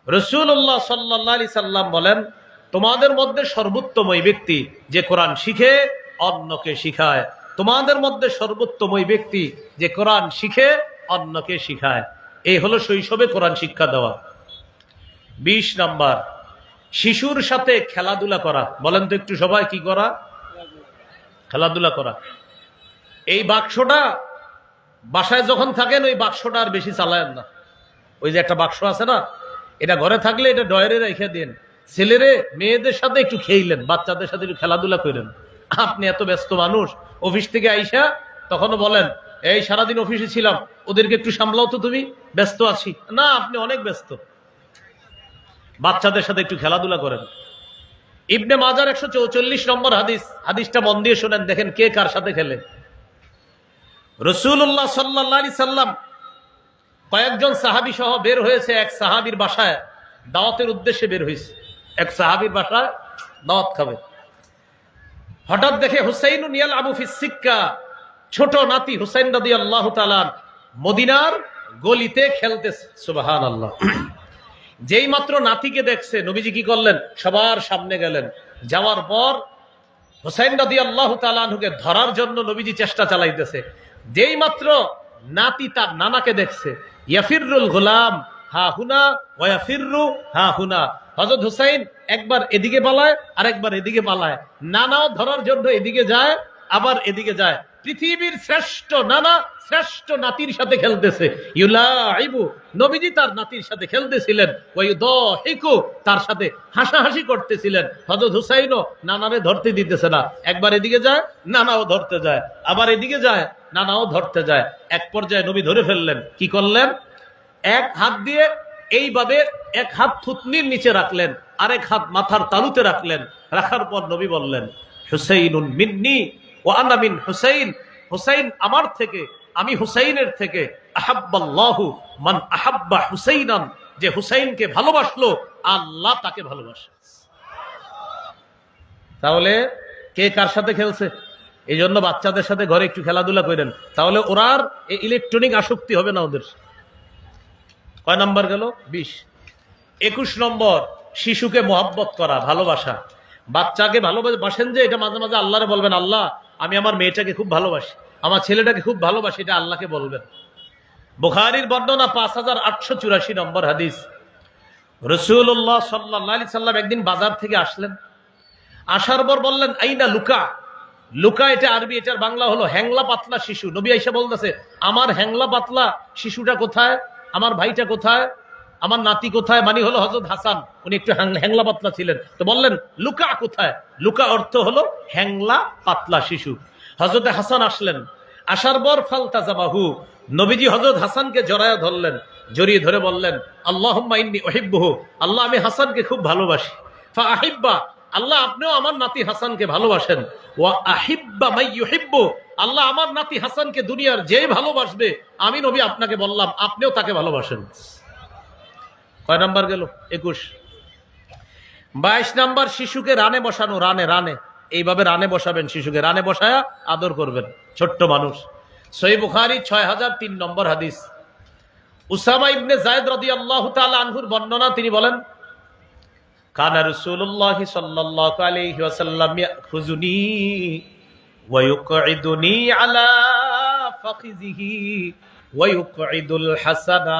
রাসূলুল্লাহ সাল্লাল্লাহু আলাইহি সাল্লাম বলেন, তোমাদের মধ্যে সর্বোত্তম ওই ব্যক্তি যে কোরআন শিখে অন্যকে শিখায়। তোমাদের মধ্যে সর্বোত্তম ওই ব্যক্তি যে কোরআন শিখে অন্যকে শিখায়। এই হলো শৈশবে কোরআন শিক্ষা দেওয়া। 20 নাম্বার, শিশুর সাথে খেলাধুলা করা। বলেন তো একটু সবাই, কি করা? খেলাধুলা করা। এই বাক্সটা বাসায় যখন থাকেন ওই বাক্সটা আর বেশি চালায়েন না। ওই যে একটা বাক্স আছে না, এটা ঘরে থাকলে এটা ডয়ারে রেখে দেন। ছেলেরে মেয়েদের সাথে একটু খেইলেন, বাচ্চাদের সাথে একটু খেলাধুলা করেন। আপনি এত ব্যস্ত মানুষ, অফিস থেকে আইসা তখনও বলেন এই সারাদিন অফিসে ছিলাম, ওদেরকে একটু সামলাও তো, তুমি ব্যস্ত আছি না, আপনি অনেক ব্যস্ত। বাচ্চাদের সাথে একটু খেলাধুলা করেন। ইবনে মাজার 144 নম্বর হাদিস, হাদিসটা মন দিয়ে শোনেন, দেখেন কে কার সাথে খেলে। রাসূলুল্লাহ সাল্লাল্লাহু আলাইহি সাল্লাম কয়েকজন সাহাবী সহ বের হয়েছে এক সাহাবীর বাসায় দাওয়াতের উদ্দেশ্যে বের হয়েছে। এক সাহাবীর বাসায় দাওয়াত খাবে। হঠাৎ দেখে হুসাইনুন ইয়ালআবু ফিস সিক্কা, ছোট নাতি হুসাইন রাদিয়াল্লাহু তাআলা মদিনার গলিতে খেলতেছে। সুবহানাল্লাহ। যেই মাত্র নাতিকে দেখছে নবীজি কি করলেন? সবার সামনে গেলেন। যাওয়ার পর হুসাইন রাদিয়াল্লাহু তাআলা আনহুকে ধরার জন্য নবীজি চেষ্টা চালাইতেছে। যেই মাত্র নাতি তার নানাকে দেখছে, ইয়াফিরুল গোলাম হা হুনা ওয়া ইয়াফিররু হা হুনা। হযরত হুসাইন একবার এদিকে পালায় আর একবার এদিকে পালায়, নানাও ধরার জন্য এদিকে যায় আবার এদিকে যায়। পৃথিবীর শ্রেষ্ঠ নানা শ্রেষ্ঠ নাতির সাথে খেলতেছে। ইউলাইবু, নবীজি তার নাতির সাথে খেলতেছিলেন, ওয়া ইউদাহিকু, তার সাথে হাসাহাসি করতেছিলেন। হযরত হুসাইনও নানারে ধরতে দিতেছে না, একবার এদিকে যায় নানাও ধরতে যায়, আবার এদিকে যায় নানাও ধরতে যায়। এক পর্যায়ে নবী ধরে ফেললেন। কি করলেন? এক হাত দিয়ে এইভাবে এক হাত থুতনির নিচে রাখলেন, আরেক হাত মাথার তালুতে রাখলেন। রাখার পর নবী বললেন, হুসাইনুন মিন্নি ওয়া আনা মিন হুসাইন, হুসাইন আমার থেকে, আমি হুসাইনের থেকে। আহাব্বাল্লাহু মান আহাব্বা হুসাইনান, যে হুসাইনকে ভালোবাসলো আল্লাহ তাকে ভালোবাসে। তাহলে কে কার সাথে খেলছে? এই জন্য বাচ্চাদের সাথে ঘরে একটু খেলাধুলা করেন, তাহলে ওরার ইলেকট্রনিক আসক্তি হবে না ওদের। কয় নাম্বার গেল? 20। 21 নম্বর, শিশুকে মোহাব্বত করা, ভালোবাসা। বাচ্চাকে ভালোবাসেন যে, এটা মাঝে মাঝে আল্লাহরে বলবেন, আল্লাহ আমি আমার মেয়েটাকে খুব ভালোবাসি, আমার ছেলেটাকে খুব ভালোবাসি, এটা আল্লাহকে বলবেন। বুখারীর বর্ণনা 5884 নম্বর হাদিস। রাসূলুল্লাহ সাল্লাল্লাহু আলাইহি সাল্লাম একদিন বাজার থেকে আসলেন, আসার পর বললেন, আইনা লুকা। লুকা এটা আরবি, এটার বাংলা হলো হ্যাংলা পাতলা শিশু। নবী আয়েশা বলতেছে, আমার হ্যাংলা পাতলা শিশুটা কোথায়, আমার ভাইটা কোথায়, আমার নাতি কোথায়? মানে হলো হযরত হাসান, উনি একটু হ্যাংলা পাতলা ছিলেন। তো বললেন লুকা কোথায়? লুকা অর্থ হলো হ্যাংলা পাতলা শিশু। হযরত হাসান আসলেন, আসার পর ফালতাজামাহু, নবীজি হযরত হাসানকে জড়ায় ধরলেন, জড়িয়ে ধরে বললেন, আল্লাহুম্মা ইন্নী উহিব্বুহু, আল্লাহ আমি হাসানকে খুব ভালোবাসি। ফা আহিব্বা, আল্লাহ আপনিও আমার নাতি হাসানকে ভালোবাসেন। ওয়া আহিব্বা মাই ইউহিব্বু, আল্লাহ আমার নাতি হাসানকে দুনিয়ার যে ভালোবাসবে আমি নবী আপনাকে বললাম আপনিও তাকে ভালোবাসেন। কয় নাম্বার গেল? 21। 22 নাম্বার, শিশুকে রানে বসানো। রানে রানে এইভাবে রানে বসাবেন, শিশুকে রানে বসায়া আদর করবেন, ছোট্ট মানুষ। সহিহ বুখারী 6003 নম্বর হাদিস। উসামা ইবনে যায়েদ রাদিয়াল্লাহু তাআলা আনহুর বর্ণনা, তিনি বলেন, কানা রাসূলুল্লাহ সাল্লাল্লাহু আলাইহি ওয়াসাল্লাম ইয়াখুযুনি ওয়া ইউকঈদুনি আলা ফাখিযিহি ওয়া ইউকঈদুল হাসানা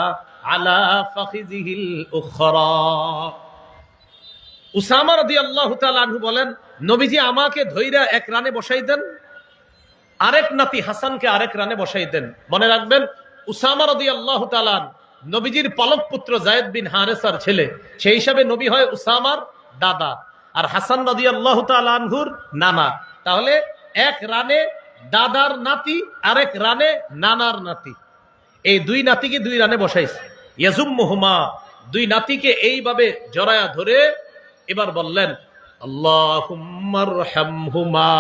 আলা ফাখিযিহিল উখরা। উসামা রাদিয়াল্লাহু তাআলা আনহু বলেন, নবীজি আমাকে ধইরা এক রানে বসাই দেন, আরেক নাতি হাসানকে আরেক রানে বসাই দেন। মনে রাখবেন, উসামা রাদিয়াল্লাহু তাআলা নবীজির পালক পুত্র যায়েদ বিন হারেসার ছেলে, সেই হিসাবে নবী হয় উসামার দাদা, আর হাসান রাদিয়াল্লাহু তাআলা আনহুর নানা। তাহলে এক রানে দাদার নাতি, আরেক রানে নানার নাতি, এই দুই নাতিকে দুই রানে বসাইছে। ইয়াজুম্মুহুমা, দুই নাতিকে এইভাবে জড়ায়া ধরে এবার বললেন, আল্লাহুম্মা আরহামহুমা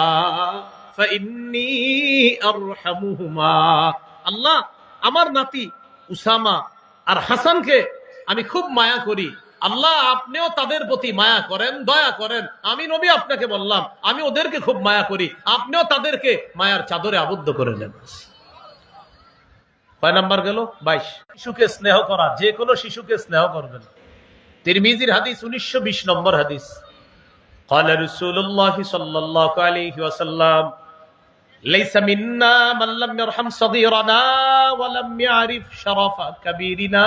ফাইন্নী আরহামুহুমা, আল্লাহ আমার নাতি উসামা আর হাসানকে আমি খুব মায়া করি, আল্লাহ আপনিও তাদের প্রতি মায়া করেন, দয়া করেন। আমি নবী আপনাকে বললাম আমি ওদেরকে খুব মায়া করি, আপনিও তাদেরকে মায়ার চাদরে আবদ্ধ করে নেন। কয় নাম্বার গেল? 22। শিশুকে স্নেহ করা, যে কোনো শিশুকে স্নেহ করবেন। তিরমিজির হাদিস 1920 নম্বর হাদিস। ক্বালা রাসূলুল্লাহ সাল্লাল্লাহু আলাইহি ওয়াসাল্লাম, লাইসা মিন্না মান লাম ইয়ারহাম সাগীরানা ওয়া লাম ইয়ারিফ শারাফা কাবীরিনা।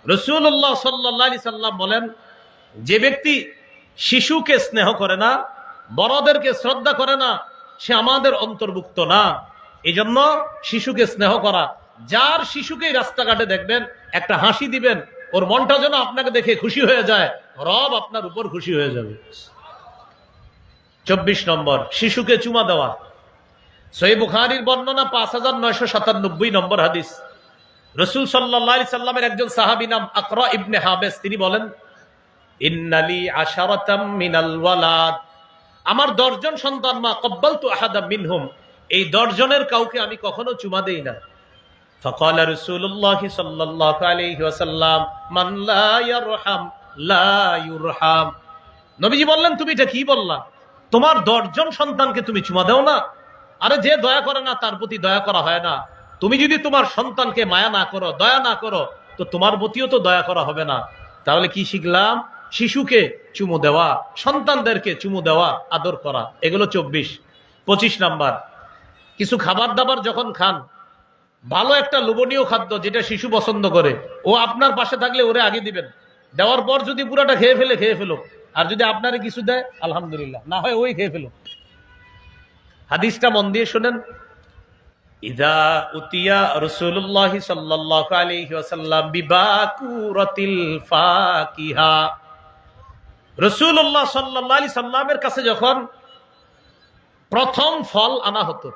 রাসূলুল্লাহ সাল্লাল্লাহু আলাইহি সাল্লাম বলেন, যে ব্যক্তি শিশুকে স্নেহ করে না, বড়দেরকে শ্রদ্ধা করে না, সে আমাদের অন্তর্ভুক্ত না। এজন্য শিশুকে স্নেহ করা। যার শিশুকেই রাস্তাঘাটে দেখবেন একটা হাসি দিবেন, ওর মনটা যেন আপনাকে দেখে খুশি হয়ে যায়, রব আপনার উপর খুশি হয়ে যাবে। 24 নম্বর, শিশুকে চুমা দেওয়া। সহিহ বুখারীর বর্ণনা 5997 নম্বর হাদিস। রাসূল সাল্লাল্লাহু আলাইহি সাল্লামের একজন সাহাবী নাম আকরা ইবনে হাবেস, তিনি বলেন, ইন্নালি আশারাতাম মিনাল ওয়ালাদ, আমার 10 জন সন্তান, মা ক্বাবালতু আহাদাম মিনহুম, এই 10 জনের কাউকে আমি কখনো চুমা দেই না। ফাকালা রাসূলুল্লাহ সাল্লাল্লাহু আলাইহি ওয়াসাল্লাম, মান লা ইয়ারহাম লা ইউরহাম। নবীজি বললেন, তুমি এটা কি বললা? তোমার 10 জন সন্তানকে তুমি চুমা দাও না? আরে যে দয়া করে না তার প্রতি দয়া করা হয় না। তুমি যদি তোমার সন্তানকে মায়া না করো, দয়া না করো, তো তোমার প্রতিও তো দয়া করা হবে না। তাহলে কি শিখলাম? শিশুকে চুমু দেওয়া, সন্তানদেরকে চুমু দেওয়া, আদর করা, এগুলো 24। 25 নাম্বার, কিছু খাবার দাবার যখন খান, ভালো একটা লোভনীয় খাদ্য যেটা শিশু পছন্দ করে, ও আপনার পাশে থাকলে ওরে আগে দিবেন। দেওয়ার পর যদি পুরাটা খেয়ে ফেলো, আর যদি আপনারে কিছু দেয় আলহামদুলিল্লাহ, না হয় ওই খেয়ে ফেলো। হাদিসটা মন দিয়ে শোনেন। ইদা উতিয়া রাসূলুল্লাহ সাল্লাল্লাহু আলাইহি ওয়াসাল্লাম বিবাকুরাতিল ফাকিহা, রাসূলুল্লাহ সাল্লাল্লাহু আলাইহি সাল্লামের কাছে যখন প্রথম ফল আনা হতো,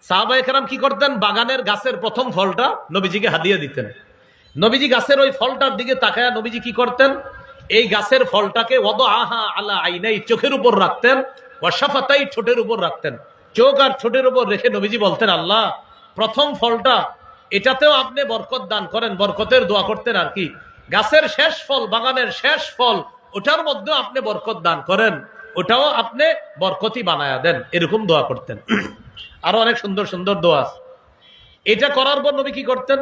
সাহাবায়ে কেরাম কি করতেন? বাগানের গাছের প্রথম ফলটা নবীজিকে হাদিয়া দিতেন। নবীজি গাছের ওই ফলটার দিকে তাকায়া নবীজি কি করতেন? এই গাছের ফলটাকে ওয়াদাআহা আলা আইনাই, চোখের উপর রাখতেন, ওয়া শাফাতাই, ঠোঁটের উপর রাখতেন। চোখ আর ঠোঁটের উপর রেখে নবীজি বলতেন, আল্লাহ প্রথম ফলটা এটাতেও আপনি বরকত দান করেন, বরকতের দোয়া করতেন আর কি। গাছের শেষ ফল, বাগানের শেষ ফল, ওটার মধ্যেও আপনি বরকত দান করেন, ওটাও আপনি বরকতি বানায়া দেন, এরকম দোয়া করতেন। আরো অনেক সুন্দর সুন্দর দোয়া আছে। এটা করার পর নবী কি করতেন?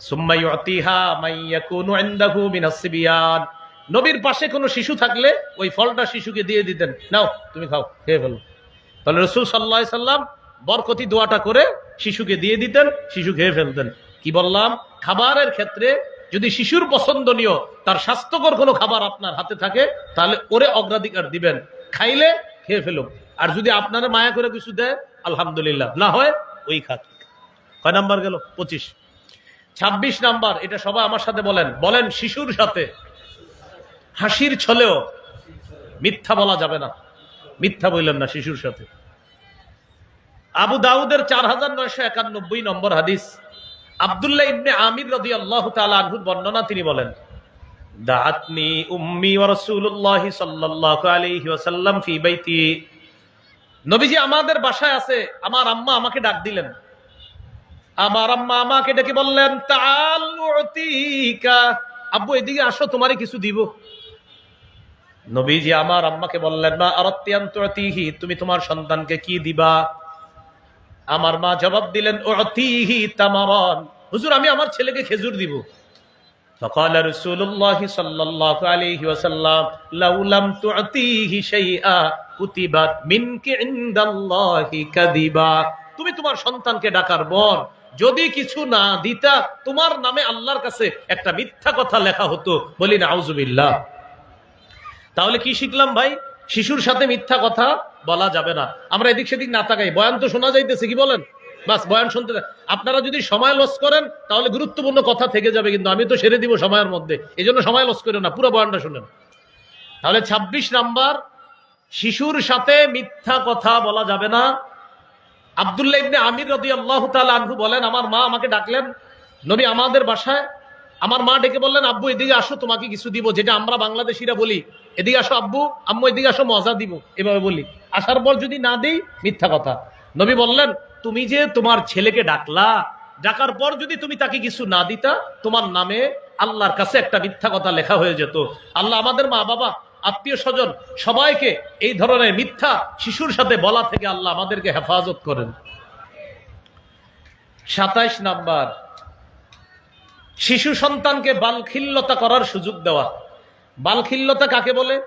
সুম্মা ইউতিহা মাইয়াকুনু ইনদাহু মিনাস সিবিয়ান, নবীর পাশে কোনো শিশু থাকলে ওই ফলটা শিশুকে দিয়ে দিতেন, নাও তুমি খাও, খেয়ে ফেলো। তাহলে রাসূল সাল্লাল্লাহু আলাইহি সাল্লাম বরকতি দোয়াটা করে শিশুকে দিয়ে দিতেন, শিশু খেয়ে ফেলতেন। কি বললাম? খাবারের ক্ষেত্রে যদি শিশুর পছন্দনীয়, তার স্বাস্থ্যকর কোনো খাবার আপনার হাতে থাকে, তাহলে ওরে অগ্রাধিকার দিবেন, খাইলে খেয়ে ফেলুক। আর যদি আপনারা মায়া করে কিছু দেয় আলহামদুলিল্লাহ, না হয় ওই খাক। কয় নাম্বার গেল? 25। 26 নাম্বার, এটা সবাই আমার সাথে বলেন, বলেন শিশুর সাথে হাসির ছলেও মিথ্যা বলা যাবে না। মিথ্যা বললেন না শিশুর সাথে। আবু দাউদের 4991 নম্বর হাদিস, আব্দুল্লাহ ইবনে আমির রাদিয়াল্লাহু তাআলা আনহু বর্ণনা, তিনি বলেন, দাআতনি উম্মি ওয়া রাসূলুল্লাহ সাল্লাল্লাহু আলাইহি ওয়াসাল্লাম ফি বাইতি, নবীজি আমাদের বাসায় আছে, আমার আম্মা আমাকে ডাক দিলেন। আমার আম্মা আমাকে ডেকে বললেন, তাআল উতিকা, আব্বু এদিকে আসো, তোমারে কিছু দিব। নবীজি আমার আম্মাকে বললেন, মা আরাদতি আন তুতিহি, তুমি তোমার সন্তানকে কি দিবা? আমার মা জবাব দিলেন, উতিহি তামারান, হুজুর আমি আমার ছেলেকে খেজুর দিব। فقال رسول الله صلى الله عليه وسلم لو لم تعطيه شيئا كتبت منك عند الله كذبا, তুমি তোমার সন্তানকে ডাকার পর যদি কিছু না দিতা, তোমার নামে আল্লাহর কাছে একটা মিথ্যা কথা লেখা হতো। বলি নাউজুবিল্লাহ। তাহলে কি শিখলাম ভাই? শিশুর সাথে মিথ্যা কথা বলা যাবে না। আমরা এদিক সেদিক না তাকাই, বয়ান তো শোনা যাইতেছে, কি বলেন? বাস বয়ান শুনতে, আপনারা যদি সময় লস করেন তাহলে গুরুত্বপূর্ণ কথা থেকে যাবে, কিন্তু আমি তো সেরে দিব সময়ের মধ্যে, এই জন্য সময় লস করেন না, পুরো বয়ানটা শুনেন। তাহলে 26 নাম্বার, শিশুর সাথে মিথ্যা কথা বলা যাবে না। আব্দুল্লাহ ইবনে আমির রাদিয়াল্লাহু তাআলা আনহু বলেন, আমার মা আমাকে ডাকলেন, নবী আমাদের বাসায়, আমার মা ডেকে বললেন, আব্বু এদিকে আসো, তোমাকে কিছু দিব, যেটা আমরা বাংলাদেশিরা বলি, এদিকে আসো আব্বু, আম্মু এদিকে আসো, মজা দিব, এভাবে বলি। আসার পর যদি না দেই, মিথ্যা কথা। নবী বললেন, তুমি যে তোমার ছেলেকে ডাকলা, ডাকার পর যদি তুমি তাকে কিছু না দিতা, তোমার নামে আল্লাহর কাছে একটা মিথ্যা কথা লেখা হয়ে যেত। আল্লাহ আমাদের মা বাবা, আত্মীয় স্বজন সবাইকে এই ধরনের মিথ্যা শিশুর সাথে বলা থেকে আল্লাহ আমাদেরকে হেফাজত করেন। 27 নাম্বার, শিশু সন্তানকে বালখিল্যতা করার সুযোগ দেওয়া। বালখিল্যতা কাকে বলে?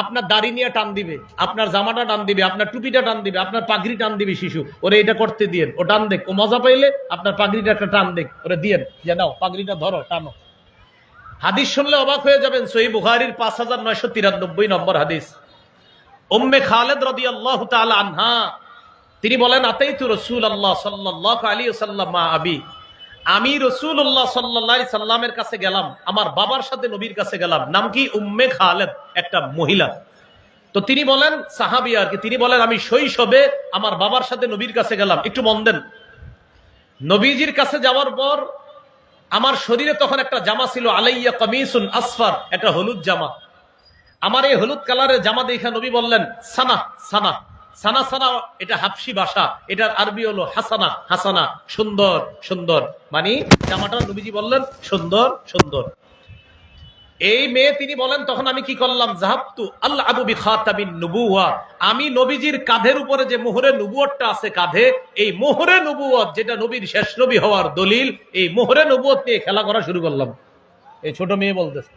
আপনার দাড়ি নিয়ে টান দিবে, আপনার জামাটা টান দিবে, আপনার টুপিটা টান দিবে, আপনার পাগড়ি টান দিবে শিশু, ওরে এটা করতে দিয়েন, ও টান দেখ, ও মজা পাইলে আপনার পাগড়িটা একটা টান দেখ, ওরে দিয়েন, যে নাও পাগড়িটা ধরো, টানো। হাদিস শুনলে অবাক হয়ে যাবেন, সহিহ বুখারীর 5993 নম্বর হাদিস, উম্মে খালেদ রাদিয়াল্লাহু তাআলা আনহা, তিনি বলেন, আতাইতু রাসূলুল্লাহ সাল্লাল্লাহু আলাইহি ওয়াসাল্লাম মা আবি, আমি রাসূলুল্লাহ সাল্লাল্লাহু আলাইহি সাল্লামের কাছে গেলাম, আমার বাবার সাথে নবীর কাছে গেলাম। নাম কি? উম্মে খালেদ, একটা মহিলা। তো তিনি বলেন, সাহাবী আর কি, তিনি বলেন, আমি শৈশবে আমার বাবার সাথে নবীর কাছে গেলাম। একটু মন দেন, নবীজির কাছে যাওয়ার পর আমার শরীরে তখন একটা জামা ছিল, আলাইয়া কামিসুন আসফার, একটা হলুদ জামা। আমার এই হলুদ কালারের জামা দেখে নবী বললেন, সানা সানা সানা সানা, এটা হাবশি ভাষা, এটার আরবি হলো হাসানা হাসানা, সুন্দর সুন্দর, মানে জামাটা নবীজি বললেন সুন্দর সুন্দর। এই মেয়ে তিনি বলেন, তখন আমি কি করলাম, যাহাবতু আল্লাহ আবু বিখাতামিন নবুওয়া, আমি নবীজির কাঁধের উপরে যে মোহরে নবুয়তটা আছে কাঁধে, এই মোহরে নবুয়ত, যেটা নবীর শেষ নবী হওয়ার দলিল, এই মোহরে নবুয়ত নিয়ে খেলা করা শুরু করলাম। এই ছোট মেয়ে বলতেছে,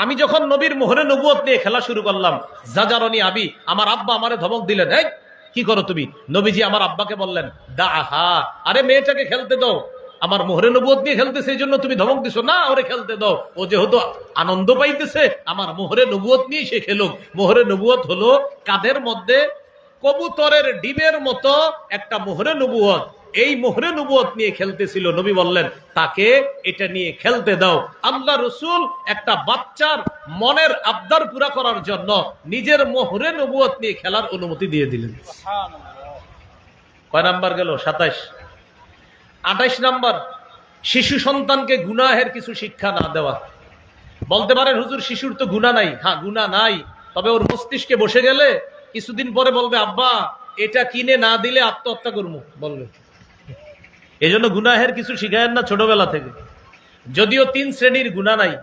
আমি যখন নবীর মোহরে নবুয়ত নিয়ে খেলা শুরু করলাম, জাজারনি আবি, আমার আব্বা আমারে ধমক দিলেন, এই কি করো তুমি? নবীজি আমার আব্বাকে বললেন, দাহা, আরে মেয়েটাকে খেলতে দাও, আমার মোহরে নবুয়ত নিয়ে খেলতেছে, এই জন্য তুমি ধমক দিছো? না, ওরে খেলতে দাও, ও যেহেতু আনন্দ পাইতেছে, আমার মোহরে নবুয়ত নিয়ে সে খেলুক। মোহরে নবুয়ত হলো কাদের মধ্যে কবুতরের ডিমের মতো একটা মোহরে নবুয়ত, এই মোহরে নবুয়ত নিয়ে খেলতেছিল। নবী বললেন তাকে এটা নিয়ে খেলতে দাও। আল্লাহ রসুল একটা বাচ্চার মনের আবদার পুরা করার জন্য নিজের মোহরে নবুয়ত নিয়ে খেলার অনুমতি দিয়ে দিলেন। কয় নাম্বার গেল? 27। 28 নাম্বার, শিশু সন্তানকে গুনাহের কিছু শিক্ষা না দেওয়া। বলতে পারেন হুজুর শিশুর তো গুনাহ নাই। হ্যাঁ, গুনাহ নাই, তবে ওর মস্তিষ্কে বসে গেলে কিছুদিন পরে বলবে আব্বা এটা কিনে না দিলে আত্মহত্যা করবো বলবে। এই জন্য গুনাহের কিছু শিখায়েন না ছোটবেলা থেকে। যদিও 3 শ্রেণীর গুনাহ নাই।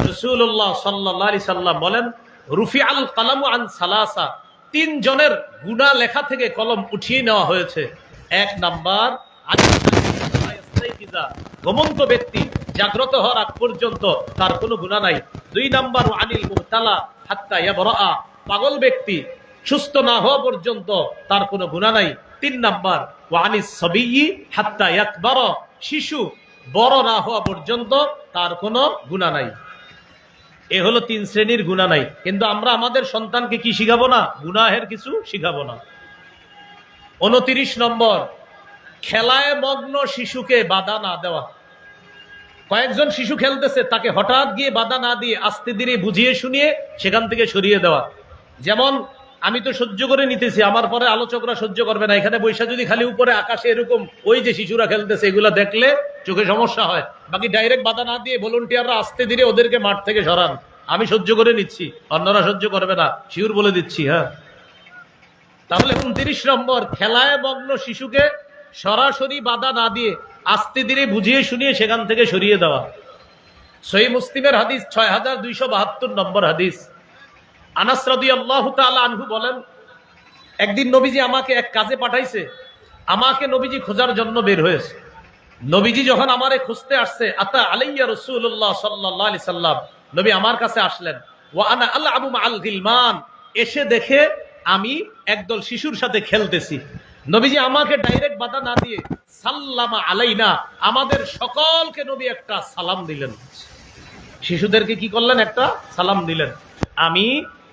রাসূলুল্লাহ সাল্লাল্লাহু আলাইহি সাল্লাম বলেন রুফিআল কালামু আন সালাসা, 3 জনের গুনাহ লেখা থেকে কলম উঠিয়ে নেওয়া হয়েছে। 1 নাম্বার, ঘুমন্ত ব্যক্তি জাগ্রত হওয়ার আগ পর্যন্ত তার কোনো গুনাহ নাই। 2 নাম্বার, আনিল মুবতালা হাত্তা ইয়াবরা, পাগল ব্যক্তি সুস্থ না হওয়া পর্যন্ত তার কোনো গুনাহ নাই। 3 নাম্বার, ওয়ানিস সাবিয়্যি হাত্তা ইয়াকবারা, শিশু বড় না হওয়া পর্যন্ত তার কোনো গুনাহ নাই। এ হলো 3 শ্রেণীর গুনাহ নাই। কিন্তু আমরা আমাদের সন্তানকে কি শিখাবো না? গুনাহের কিছু শিখাবো না। 29 নম্বর, খেলায় মগ্ন শিশুকে বাধা না দেওয়া। কয়েকজন শিশু খেলতেছে, তাকে হঠাৎ গিয়ে বাধা না দিয়ে আস্তে ধীরে বুঝিয়ে শুনিয়ে সেখান থেকে সরিয়ে দেওয়া। যেমন আমি তো সহ্য করে নিতেছি, আমার পরে আলোচকরা সহ্য করবে না, এখানে বৈশা যদি খালি উপরে আকাশে এরকম ওই যে শিশুরা খেলতেছে এগুলা দেখলে চোখে সমস্যা হয়, বাকি ডাইরেক্ট বাধা না দিয়ে ভলান্টিয়াররা আস্তে ধীরে ওদেরকে মাঠ থেকে সরান। আমি সহ্য করে নিচ্ছি, অন্যরা সহ্য করবে না, শিউর বলে দিচ্ছি। হ্যাঁ, তাহলে 29 নম্বর, খেলায় মগ্ন শিশুকে সরাসরি বাধা না দিয়ে আস্তে ধীরে বুঝিয়ে শুনিয়ে সেখান থেকে সরিয়ে দেওয়া। সহিহ মুসলিমের হাদিস 6272 নম্বর হাদিস। আনাস রাদিয়াল্লাহু তাআলা আনহু বলেন একদিন নবীজি আমাকে এক কাজে পাঠাইছে, আমাকে নবীজি খোঁজার জন্য বের হয়েছে। নবীজি যখন আমারে খুঁজতে আসছে, আতা আলাইয়া রাসূলুল্লাহ সাল্লাল্লাহু আলাইহি সাল্লাম, নবী আমার কাছে আসলেন। ওয়া আনা আলআবু মাআল গিলমান, এসে দেখে আমি একদল শিশুর সাথে খেলতেছি। নবীজি আমাকে ডাইরেক্ট বাধা না দিয়ে সাল্লামা আলাইনা, আমাদের সকলকে নবী একটা সালাম দিলেন। শিশুদেরকে কি করলেন? একটা সালাম দিলেন। আমি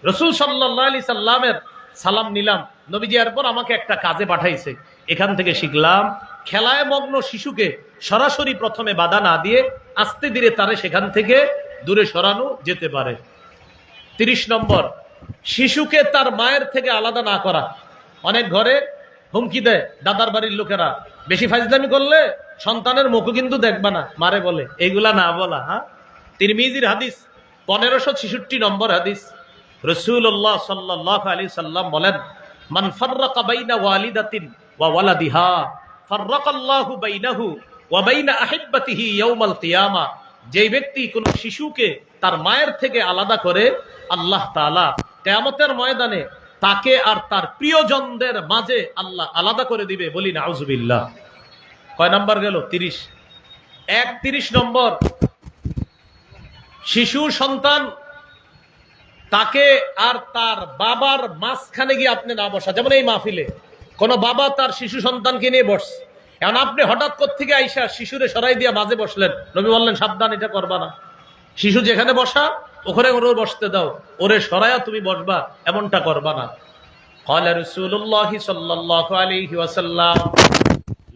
রাসূল সাল্লাল্লাহু আলাইহি সাল্লামের সালাম নিলাম। নবীজি এরপর আমাকে একটা কাজে পাঠাইছে। এখান থেকে শিখলাম খেলায় মগ্ন শিশুকে সরাসরি প্রথমে বাধা না দিয়ে আস্তে ধীরে তারে সেখান থেকে দূরে সরানো যেতে পারে। 30 নম্বর, শিশুকে তার মায়ের থেকে আলাদা না করা। অনেক ঘরে হুমকি দেয় দাদার বাড়ির লোকেরা, বেশি ফাজলামি করলে সন্তানের মুখ কিন্তু দেখবা না, মারে বলে, এইগুলা না বলা। হ্যাঁ, তিরমিজির হাদিস 1566 নম্বর হাদিস। রাসূলুল্লাহ সাল্লাল্লাহু আলাইহি সাল্লাম বলেন মান ফাররাকা বাইনা ওয়ালিদাতিন ওয়া ওয়ালাদিহা ফাররাকাল্লাহু বাইনাহু ওয়া বাইনা আহিব্বাতিহি ইয়াউমাল কিয়ামা, যে ব্যক্তি কোন শিশুকে তার মায়ের থেকে আলাদা করে আল্লাহ তাআলা কিয়ামতের ময়দানে তাকে আর তার প্রিয়জনদের মাঝে আল্লাহ আলাদা করে দিবে। বলি নাউজুবিল্লাহ। কয় নাম্বার গেল? 30। 31 নম্বর, শিশু সন্তান তাকে আর তার বাবার মাঝখানে গিয়ে আপনি না বসা। যেমন এই মাহফিলে কোন বাবা তার শিশু সন্তানকে নিয়ে বসছে, এখন আপনি হঠাৎ কোত্থেকে আইসা শিশুরে সরাই দিয়া মাঝে বসলেন। নবী বললেন সাবধান, এটা করবা না। শিশু যেখানে বসা ওখানে ওরে বসতে দাও, ওরে সরাইয়া তুমি বসবা, এমনটা করবা না। قال رسول الله صلى الله عليه وسلم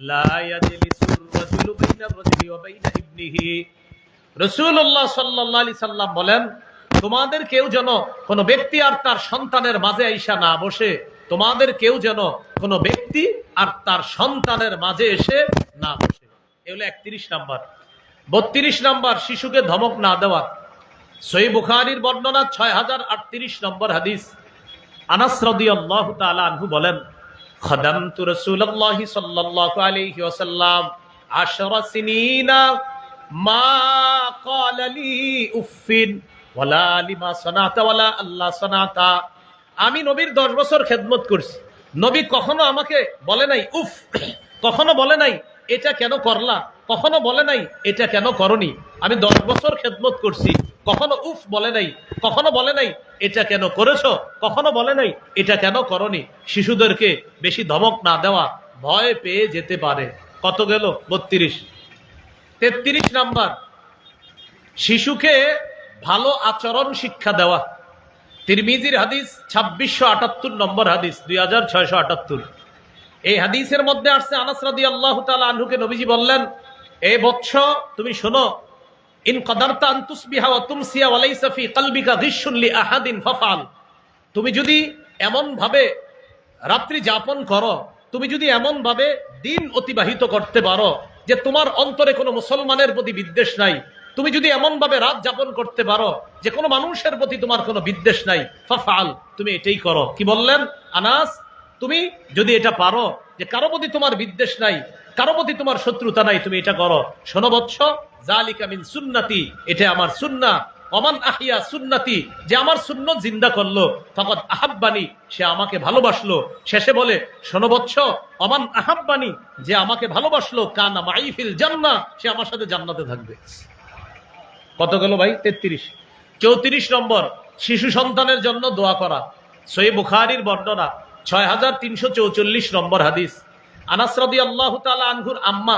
لا يجلس الرجل بين الرجل وبين ابنه। রাসূলুল্লাহ সাল্লাল্লাহু আলাইহি সাল্লাম বলেন তোমাদের কেউ যেন কোন ব্যক্তি আর তার সন্তানের মাঝে আইসা না বসে, তোমাদের কেউ যেন কোন ব্যক্তি আর তার সন্তানের মাঝে এসে না বসে। এই হলো 31 নাম্বার। 32 নাম্বার, শিশুকে ধমক না দেওয়া। সহিহ বুখারীর বর্ণনা 6038 নম্বর হাদিস। আনাস রাদিয়াল্লাহু তাআলা আনহু বলেন খাদামতু রাসূলুল্লাহি সাল্লাল্লাহু আলাইহি ওয়াসাল্লাম 10 সিনিনা মা ক্বালা লি উফিন ওয়ালা লিমা সানাতা ওয়ালা আল্লাহ সানাতা। আমি নবীর 10 বছর খেদমত করছি, নবী কখনো আমাকে বলে নাই উফ, কখনো বলে নাই এটা কেন করলা, কখনো বলে নাই এটা কেন করনি। আমি 10 বছর খেদমত করছি, কখনো উফ বলে নাই, কখনো বলে নাই এটা কেন করেছো, কখনো বলে নাই এটা কেন করনি। শিশুদেরকে বেশি ধমক না দেওয়া, ভয় পেয়ে যেতে পারে। কত গেল? 32। 33 নাম্বার, শিশুকে ভালো আচরণ শিক্ষা দেওয়া। তিরমিজির হাদিস 2678 নম্বর হাদিস, 2678। এই হাদিসের মধ্যে আসছে, আনাস রাদিয়াল্লাহু তাআলা আনহুকে নবীজি বললেন, এ বৎস তুমি শোনো, ইন কদারতা আন তুসবিহা ওয়া তুমসিয়া ওয়া লাইসা ফি কলবিকা গিশশুন লি আহাদিন ফাফআল। তুমি যদি এমন ভাবে রাত্রি যাপন করো, তুমি যদি এমন ভাবে দিন অতিবাহিত করতে পারো যে তোমার অন্তরে কোনো মুসলমানের প্রতি বিদ্বেষ নাই, তুমি যদি এমন ভাবে রাত যাপন করতে পারো যে কোনো মানুষের প্রতি তোমার কোনো বিদ্বেষ নাই, ফাফআল, তুমি এটাই করো। কি বললেন? আনাস, তুমি যদি এটা পারো যে কারো প্রতি তোমার বিদ্বেষ নাই, কারো প্রতি তোমার শত্রুতা নাই, তুমি এটা করো। শোনো বৎস, যালিকা মিন সুন্নতি, এটা আমার সুন্নাহ। ওমান আহিয়া সুন্নতি, যে আমার সুন্নত জিন্দা করলো, ফাকাদ আহাব্বানি, সে আমাকে ভালোবাসলো। শেষে বলে, শোনো বৎস, ওমান আহাব্বানি, যে আমাকে ভালোবাসলো, কানা মাই ফিল জান্নাহ, সে আমার সাথে জান্নাতে থাকবে। কত গেল ভাই? 33। 34 নম্বর, শিশু সন্তানের জন্য দোয়া করা। সহিহ বুখারীর বর্ণনা, 6344 নম্বর হাদিস। আনাস রাদিয়াল্লাহু তাআলা আনহুর আম্মা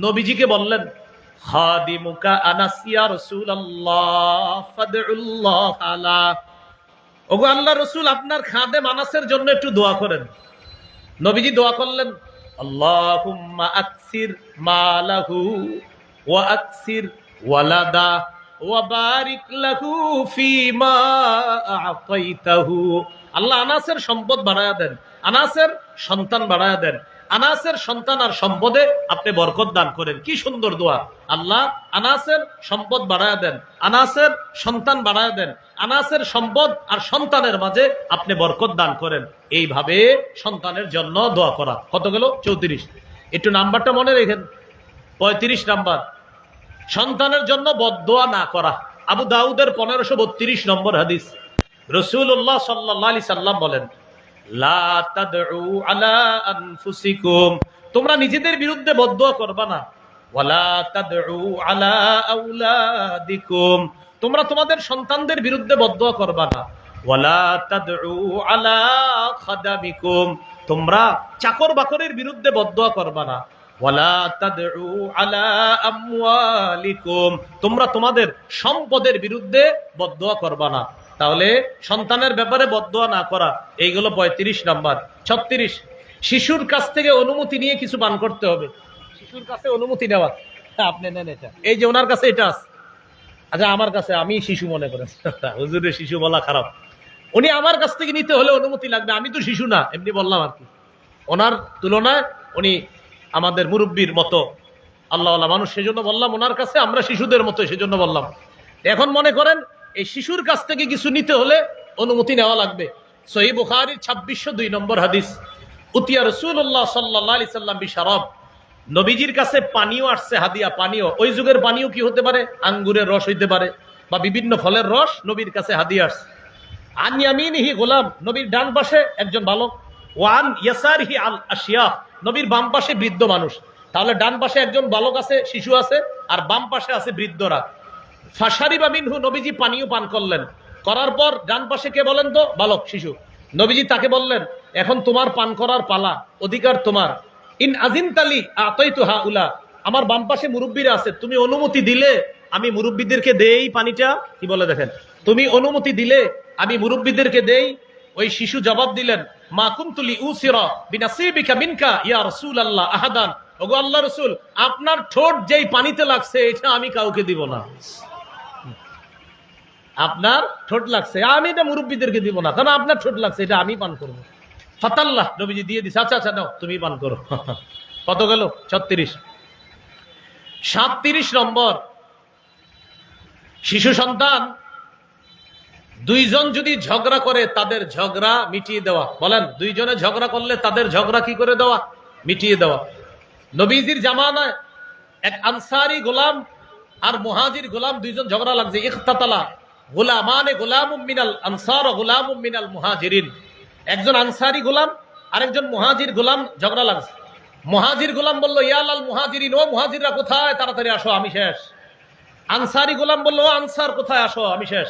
নবীজিকে বললেন, খাদিমুকা আনাস ইয়া রাসূলুল্লাহ ফাদউল্লাহ আলা। ওগো আল্লাহর রাসূল, আপনার খাদেম আনাসের জন্য একটু দোয়া করেন। নবীজি দোয়া করলেন, আল্লাহুম্মা আকসির মালাহু ওয়া আকসির ওয়ালাদা ওয়া বারিক লাহু ফীমা আ'তাইতাহু। আল্লাহ আনাসের সম্পদ বাড়ায়া দেন, আনাসের সন্তান বাড়ায়া দেন, আনাসের সন্তান আর সম্পদে আপনি বরকত দান করেন। কি সুন্দর দোয়া! আল্লাহ আনাসের সম্পদ বাড়ায়া দেন, আনাসের সন্তান বাড়ায়া দেন, আনাসের সম্পদ আর সন্তানের মাঝে আপনি বরকত দান করেন। এইভাবে সন্তানের জন্য দোয়া করা। কত গেল? 34। একটু নাম্বারটা মনে রেখেন। 35 নাম্বার, সন্তানের জন্য বদদোয়া না করা। আবু দাউদের 1532 নম্বর হাদিস। রাসূলুল্লাহ সাল্লাল্লাহু আলাইহি সাল্লাম বলেন, লা তাদউ আলা আনফুসিকুম, তোমরা নিজেদের বিরুদ্ধে বদদোয়া করবা না। ওয়ালা তাদউ আলা আওলাদিকুম, তোমরা তোমাদের সন্তানদের বিরুদ্ধে বদদোয়া করবা না। ওয়ালা তাদউ আলা খাদামিকুম, তোমরা চাকর বাকরের বিরুদ্ধে বদদোয়া করবা না। ওয়ালা তাদউ আলা আমওয়ালিকুম, তোমরা তোমাদের সম্পদের বিরুদ্ধে বদদোয়া করবা না। তাহলে সন্তানের ব্যাপারে বদদোয়া না করা। এইগুলো 35 নাম্বার। 36, শিশুর কাছ থেকে অনুমতি নিয়ে কিছু পান করতে হবে। শিশুর কাছে অনুমতি নেওয়া, আপনি নেন এটা, এই যে ওনার কাছে এটা আছে, আচ্ছা আমার কাছে, আমি শিশু মনে করেন, হুজুরের শিশু বলা খারাপ, উনি আমার কাছ থেকে নিতে হলে অনুমতি লাগবে, আমি তো শিশু না, এমনি বললাম আর কি। ওনার তুলনায় উনি আমাদের মুরব্বীর মতো আল্লাহওয়ালা মানুষ, সেজন্য বললাম ওনার কাছে আমরা শিশুদের মতো, সেজন্য বললাম। এখন মনে করেন এই শিশুর কাছ থেকে কিছু নিতে হলে অনুমতি নেওয়া লাগবে। সহিহ বুখারীর 2602 নম্বর হাদিস। উতিয়া রাসূলুল্লাহ সাল্লাল্লাহু আলাইহি সাল্লাম বিশারাব, নবীজির কাছে পানীয় আসছে, হাদিয়া পানীয়। ওই যুগের পানীয় কি হতে পারে? আঙ্গুরের রস হইতে পারে বা বিভিন্ন ফলের রস নবীর কাছে হাদিয়া আসছে। আন ইয়ামিনিহি গোলাম, নবীর ডান পাশে একজন বালক। ওয়ান ইয়াসারিহি আল আশিয়া, নবীর বাম পাশে বৃদ্ধ মানুষ। তাহলে ডান পাশে একজন বালক আছে, শিশু আছে, আর বাম পাশে আছে বৃদ্ধরা। ফাশারিবা মিনহু, নবীজি পানীয় পান করলেন। করার পর ডান পাশে কে বলেন তো? বালক, শিশু। নবীজি তাকে বললেন, এখন তোমার পান করার পালা, অধিকার তোমার। ইন আযিনতালি আতাইতু হাউলা, আমার বাম পাশে মুরব্বীরা আছে, তুমি অনুমতি দিলে আমি মুরব্বীদেরকে দেই পানিটা। কি বলে দেখেন, তুমি অনুমতি দিলে আমি মুরব্বীদেরকে দেই। ওই শিশু জবাব দিলেন, মা কুনতু লিউসিরা বিনাসিবিকা মিনকা ইয়া রাসূলুল্লাহ আহাদান, ওগো আল্লাহর রাসূল, আপনার ঠোঁট যেই পানিতে লাগছে এটা আমি কাউকে দিব না। আপনার ঠোঁট লাগছে, আমি এটা মুরব্বীদেরকে দিব না, কারণ আপনার ঠোঁট লাগছে, এটা আমি পান করবো। ফাতাল্লাহ, নবীজি দিয়ে দিছে, আচ্ছা আচ্ছা নাও, তুমি পান করো। কত গেল? 36। 37 নম্বর, শিশু সন্তান দুইজন যদি ঝগড়া করে তাদের ঝগড়া মিটিয়ে দেওয়া। বলেন, দুইজনে ঝগড়া করলে তাদের ঝগড়া কি করে দেওয়া? মিটিয়ে দেওয়া। নবীজির জামানায় এক আনসারি গোলাম আর মুহাজির গোলাম দুইজন ঝগড়া লাগছে। ইখতাতালা গোলামানে গোলামুম মিনাল আনসার ও গোলামুম মিনাল মুহাজিরিন, একজন আনসারি গোলাম আর একজন মুহাজির গোলাম ঝগড়া লাগছে। মুহাজির গোলাম বলল, ইয়া লাল মুহাজিরিন, ও মুহাজিররা কোথায়, তাড়াতাড়ি আসো, আমি শেষ। আনসারি গোলাম বলল, ও আনসার কোথায়, আসো, আমি শেষ।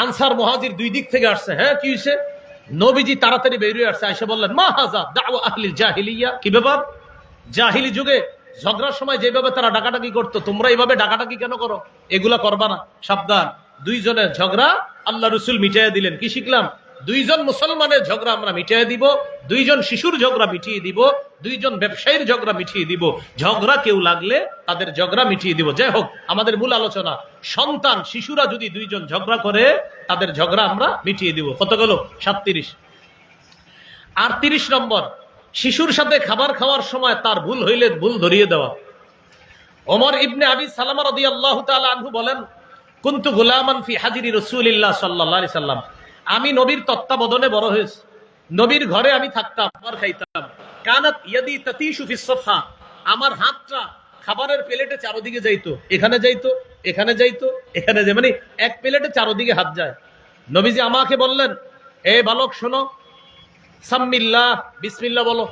আনসার মুহাজির দুই দিক থেকে আসছে। হ্যাঁ, কি হয়েছে? নবীজি তাড়াতাড়ি বেরিয়ে আসছে, এসে বললেন, মা হাযা দাওয়া আহলিল জাহিলিয়া, কি ব্যাপার? জাহিলি যুগে ঝগড়ার সময় যেভাবে তারা ডাকাডাকি করতো, তোমরা এইভাবে ডাকাডাকি কেন করো? এগুলা করবা না, সাবধান। দুইজনের ঝগড়া আল্লাহ রসুল মিটাইয়া দিলেন। কি শিখলাম? দুইজন মুসলমানের ঝগড়া আমরা মিটিয়ে দিব, দুইজন শিশুর ঝগড়া মিটিয়ে দিব, দুইজন ব্যবসায়ীর ঝগড়া মিটিয়ে দিব। ঝগড়া কেউ লাগলে তাদের ঝগড়া মিটিয়ে দিব। যাই হোক, আমাদের মূল আলোচনা, সন্তান শিশুরা যদি দুইজন ঝগড়া করে তাদের ঝগড়া আমরা মিটিয়ে দিব। কত গেল? 37। 38 নম্বর, শিশুর সাথে খাবার খাওয়ার সময় তার ভুল হইলে ভুল ধরিয়ে দেওয়া। ওমর ইবনে আবি সালামা রাদিয়াল্লাহু তাআলা আনহু বলেন, কুনতু গুলামান ফি হাজিরি রাসূলিল্লাহ সাল্লাল্লাহু আলাইহি সাল্লাম। আমি নবীর তত্ত্বাবধানে বড় হয়েছি, নবীর ঘরে আমি থাকতাম, খাবার খাইতাম। কানাত ইয়াদি তাতিশু ফিস সাফহা, আমার হাতটা খাবারের প্লেটে চারদিকে যাইতো, এখানে যাইতো, এখানে যাইতো, এখানে যায়, মানে এক প্লেটে চারদিকে হাত যায়। নবীজি আমাকে বললেন, এ বালক শোনো, সাম্মিল্লাহ, বিসমিল্লাহ বলো।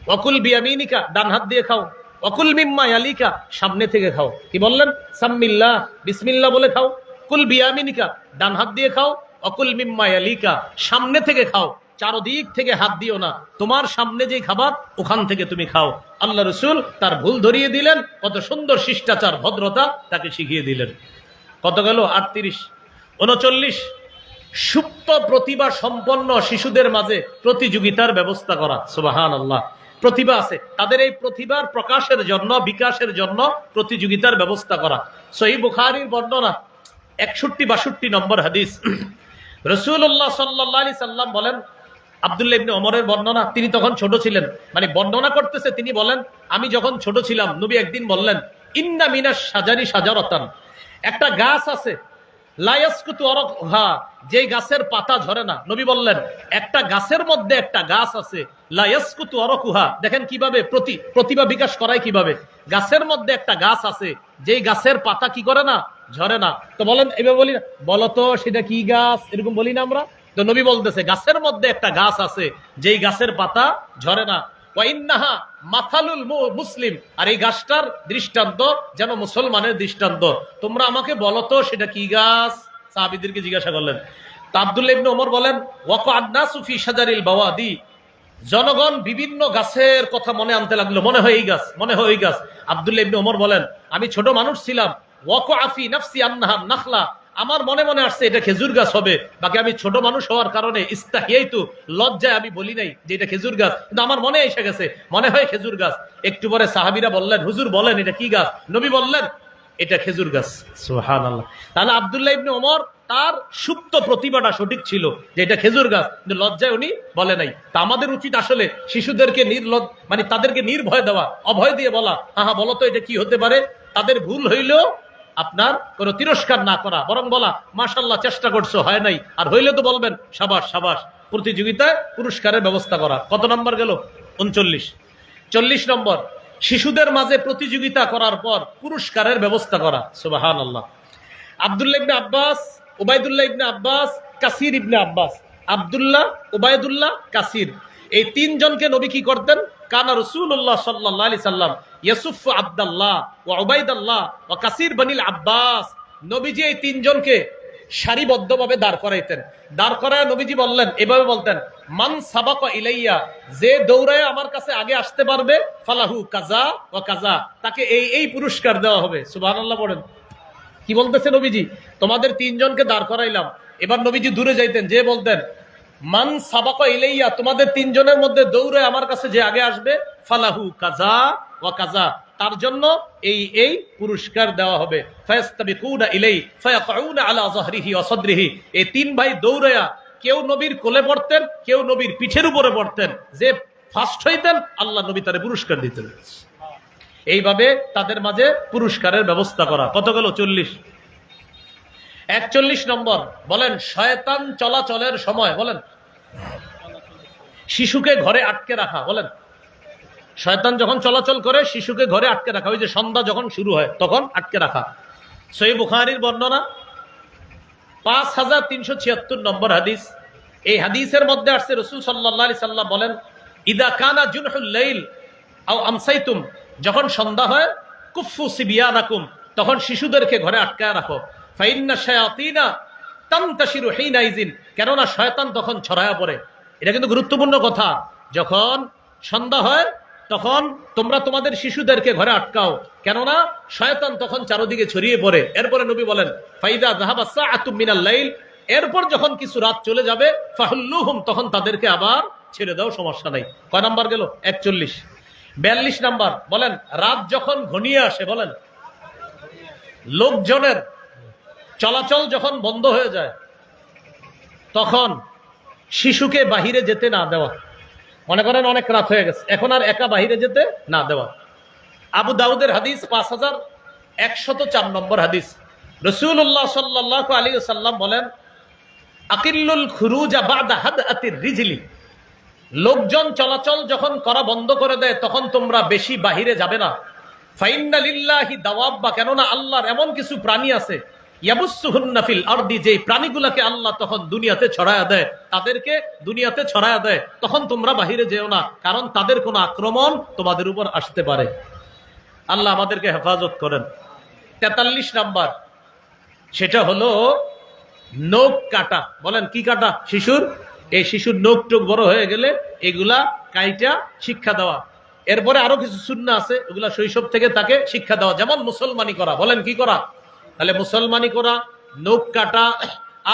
ওয়াকুল বিয়ামিনিকা, ডান হাত দিয়ে খাও। ওয়াকুল মিম্মা ইয়ালিকা, সামনে থেকে খাও। কি বললেন? সাম্মিল্লাহ, বিসমিল্লাহ বলে খাও। কুল বিয়ামিনিকা, ডান হাত দিয়ে খাও। অকুল মিম্মা ইয়ালিকা, সামনে থেকে খাও, চারদিক থেকে হাত দিও না। তোমার সামনে যে খাবার ওখান থেকে তুমি খাও। আল্লাহ রসুল তার ভুল ধরিয়ে দিলেন, কত সুন্দর শিষ্টাচার ভদ্রতা তাকে শিখিয়ে দিলেন। কত গেল? 38। 39, সুপ্ত প্রতিভা সম্পন্ন শিশুদের মাঝে প্রতিযোগিতার ব্যবস্থা করা। সুবহানাল্লাহ। প্রতিভা আছে, তাদের এই প্রতিভার প্রকাশের জন্য, বিকাশের জন্য প্রতিযোগিতার ব্যবস্থা করা। সহিহ বুখারীর বর্ণনা 61-62 নম্বর হাদিস। রাসূলুল্লাহ সাল্লাল্লাহু আলাইহি সাল্লাম বলেন, আব্দুল্লাহ ইবনে ওমরের বর্ণনা, তিনি তখন ছোট ছিলেন, মানে বর্ণনা করতেছে, তিনি বলেন, আমি যখন ছোট ছিলাম, নবী একদিন বললেন, ইন্না মিনাশ শাজারি শাজারাতান, একটা গাছ আছে, লা ইয়াসকুতু আরাকুহা, যে গাছের পাতা ঝরে না। নবী বললেন, একটা গাছের মধ্যে একটা গাছ আছে, লা ইয়াসকুতু আরাকুহা। দেখেন কিভাবে প্রতিভা বিকাশ করায় কিভাবে। গাছের মধ্যে একটা গাছ আছে, যেই গাছের পাতা কি করে না? ঝরে না। তো বলেন, এভাবে বলি না, বলো তো সেটা কি গাছ, এরকম বলি না আমরা? তো নবী বলতেছে, গাছের মধ্যে একটা গাছ আছে, যেই গাছের পাতা ঝরে না। ওয়াইন্নাহা মাথালুল মুসলিম, আর এই গাছটার দৃষ্টান্ত যেন মুসলমানের দৃষ্টান্ত। তোমরা আমাকে বলো তো সেটা কি গাছ? সাহাবীদেরকে জিজ্ঞাসা করলেন। তা আব্দুল্লাহ ইবনে ওমর বলেন, ওয়াকা'আন নাসু ফি শাজারিল বাওয়াদি, জনগণ বিভিন্ন গাছের কথা মনে আনতে লাগলো, মনে হয় এই গাছ, মনে হয় ওই গাছ। আব্দুল্লাহ ইবনে ওমর বলেন, আমি ছোট মানুষ ছিলাম, ওয়াকা'a ফি নাফসি আন্নাহা নাখলা, আমার মনে মনে আসছে এটা খেজুর গাছ হবে। বাকি আমি ছোট মানুষ হওয়ার কারণে ইস্তাহিয়াইতু, লজ্জায় আমি বলি নাই যে এটা খেজুর গাছ, কিন্তু আমার মনে এসে গেছে, মনে হয় খেজুর গাছ। একটু পরে সাহাবীরা বললেন, হুজুর বলেন এটা কি গাছ? নবী বললেন, এটা খেজুর গাছ। সুবহানাল্লাহ। তাহলে আব্দুল্লাহ ইবনে ওমর তার সুপ্ত প্রতিভাটা সঠিক ছিল যে এটা খেজুর গাছ, কিন্তু লজ্জায় উনি বলে নাই। তা আমাদের উচিত আসলে শিশুদেরকে মানে তাদেরকে নির্ভয় দেওয়া, অভয় দিয়ে বলা, হ্যাঁ বলো তো এটা কি হতে পারে। তাদের ভুল হইলেও আপনার কোনো তিরস্কার না করা, বরং বলা, মাশাআল্লাহ চেষ্টা করছো, হয় নাই, আর হইলে তো বলবেন সাবাস সাবাস। প্রতিযোগিতায় পুরস্কারের ব্যবস্থা করা। কত নম্বর গেল? 39। 40 নম্বর, শিশুদের মাঝে প্রতিযোগিতা করার পর পুরস্কারের ব্যবস্থা করা। সুবহানাল্লাহ। আব্দুল্লাহ ইবনে আব্বাস, উবাইদুল্লাহ ইবনে আব্বাস, কাসির ইবনে আব্বাস, আব্দুল্লাহ, উবাইদুল্লাহ, কাসির, এই তিনজনকে নবী কি করতেন? কানা রাসূলুল্লাহ সাল্লাল্লাহু আলাইহি সাল্লাম ইয়াসুফু আব্দুল্লাহ ওয়া উবাইদুল্লাহ ওয়া কাসির বনিল আব্বাস। নবীজি এই তিনজনকে সারিবদ্ধভাবে দাঁড় করাইতেন। দাঁড় করায় নবীজি বললেন, এভাবে বলতেন, মান সাবাকা ইলাইয়া, যে দৌড়ায় আমার কাছে আগে আসতে পারবে, ফালাহু কাজা ওয়া কাজা, তাকে এই এই পুরস্কার দেওয়া হবে। সুবহানাল্লাহ পড়েন। কি বলতেছে নবীজি? তোমাদের তিনজনকে দাঁড় করাইলাম। এবার নবীজি দূরে যাইতেন, যে বলতেন, মান সাবাকা ইলাইয়া, তোমাদের তিনজনের মধ্যে দৌড়ে আমার কাছে যে আগে আসবে, ফালাহু কাজা ওয়া কাজা, তার জন্য এই এই পুরস্কার দেওয়া হবে। ফায়াস্তাবিকুনা ইলাই ফায়াকুনা আলা যাহরিহি ওয়া সাদরিহি, এই তিন ভাই দৌড়ায়া কেউ নবীর কোলে পড়তেন, কেউ নবীর পিঠের উপরে পড়তেন। যে ফার্স্ট হইতেন, আল্লাহ নবী তারে পুরস্কার দিতেন। এইভাবে তাদের মাঝে পুরস্কারের ব্যবস্থা করা। কত গেল? 40। 41 নম্বর, বলেন, শয়তান চলাচলের সময়, বলেন, শিশুকে ঘরে আটকে রাখা। বলেন, শয়তান যখন চলাচল করে শিশুকে ঘরে আটকে রাখা, ওই যে সন্ধ্যা যখন শুরু হয় তখন আটকে রাখা। সহিহ বুখারীর বর্ণনা 5376 নম্বর হাদিস। এই হাদিসের মধ্যে আসছে, রাসূল সাল্লাল্লাহু আলাইহি সাল্লাম বলেন, ইদা কানা জুনহুল লাইল আও আমসাইতুম, যখন সন্ধ্যা হয়, কুফফু সিবিয়ানাকুম, তখন শিশুদেরকে ঘরে আটকায় রাখো। ফাইন্না শায়াতিনা তানতাশিরু হিনাইজিন, কেননা শয়তান তখন ছড়ায়া পড়ে। এটা কিন্তু গুরুত্বপূর্ণ কথা। যখন সন্ধ্যা হয় তখন তোমরা তোমাদের শিশুদেরকে ঘরে আটকাও, কেননা শয়তান তখন চারদিকে ছড়িয়ে পড়ে। এরপরে নবী বলেন ফাইদা যাহাবা সাআতুম মিনাল লাইল, এরপর যখন কিছু রাত চলে যাবে ফাহুল্লুহুম, তখন তাদেরকে আবার ছেড়ে দাও, সমস্যা নাই। কয় নাম্বার গেল? 41। 42 নাম্বার বলেন রাত যখন ঘনিয়ে আসে, বলেন লোকজনের চলাচল যখন বন্ধ হয়ে যায়, তখন শিশুকে বাহিরে যেতে না দেওয়া। মনে করেন অনেক রাত হয়ে গেছে, এখন আর একা বাহিরে যেতে না দেওয়া। আবু দাউদের হাদিস 5104 নম্বর হাদিস। রাসূলুল্লাহ সাল্লাল্লাহু আলাইহি ওয়াসাল্লাম বলেন আকিল্লুল খুরুজা বাদা হাদআতির রিজলি, লোকজন চলাচল যখন করা বন্ধ করে দেয় তখন তোমরা বেশি বাহিরে যাবে না। ফাইন্না লিল্লাহি দাওয়াব্বা, কেননা আল্লাহর এমন কিছু প্রাণী আছে ইয়াবুসসুহুন্না ফিল আরদি, যে প্রাণীগুলোকে আল্লাহ তখন দুনিয়াতে ছড়ায়া দেয়, তাদেরকে দুনিয়াতে ছড়ায়া দেয়, তখন তোমরা বাহিরে যেও না, কারণ তাদের কোনো আক্রমণ তোমাদের উপর আসতে পারে। আল্লাহ আমাদেরকে হেফাজত করেন। 43 নাম্বার, সেটা হলো নখ কাটা। বলেন কি কাটা? শিশুর এই শিশুর নখ টোক বড় হয়ে গেলে এগুলা কাইটা শিক্ষা দেওয়া। এরপরে আরো কিছু সুন্নাহ আছে, ওগুলা শৈশব থেকে তাকে শিক্ষা দেওয়া, যেমন মুসলমানি করা। বলেন কি করা? তাহলে মুসলমানি করা, নখ কাটা,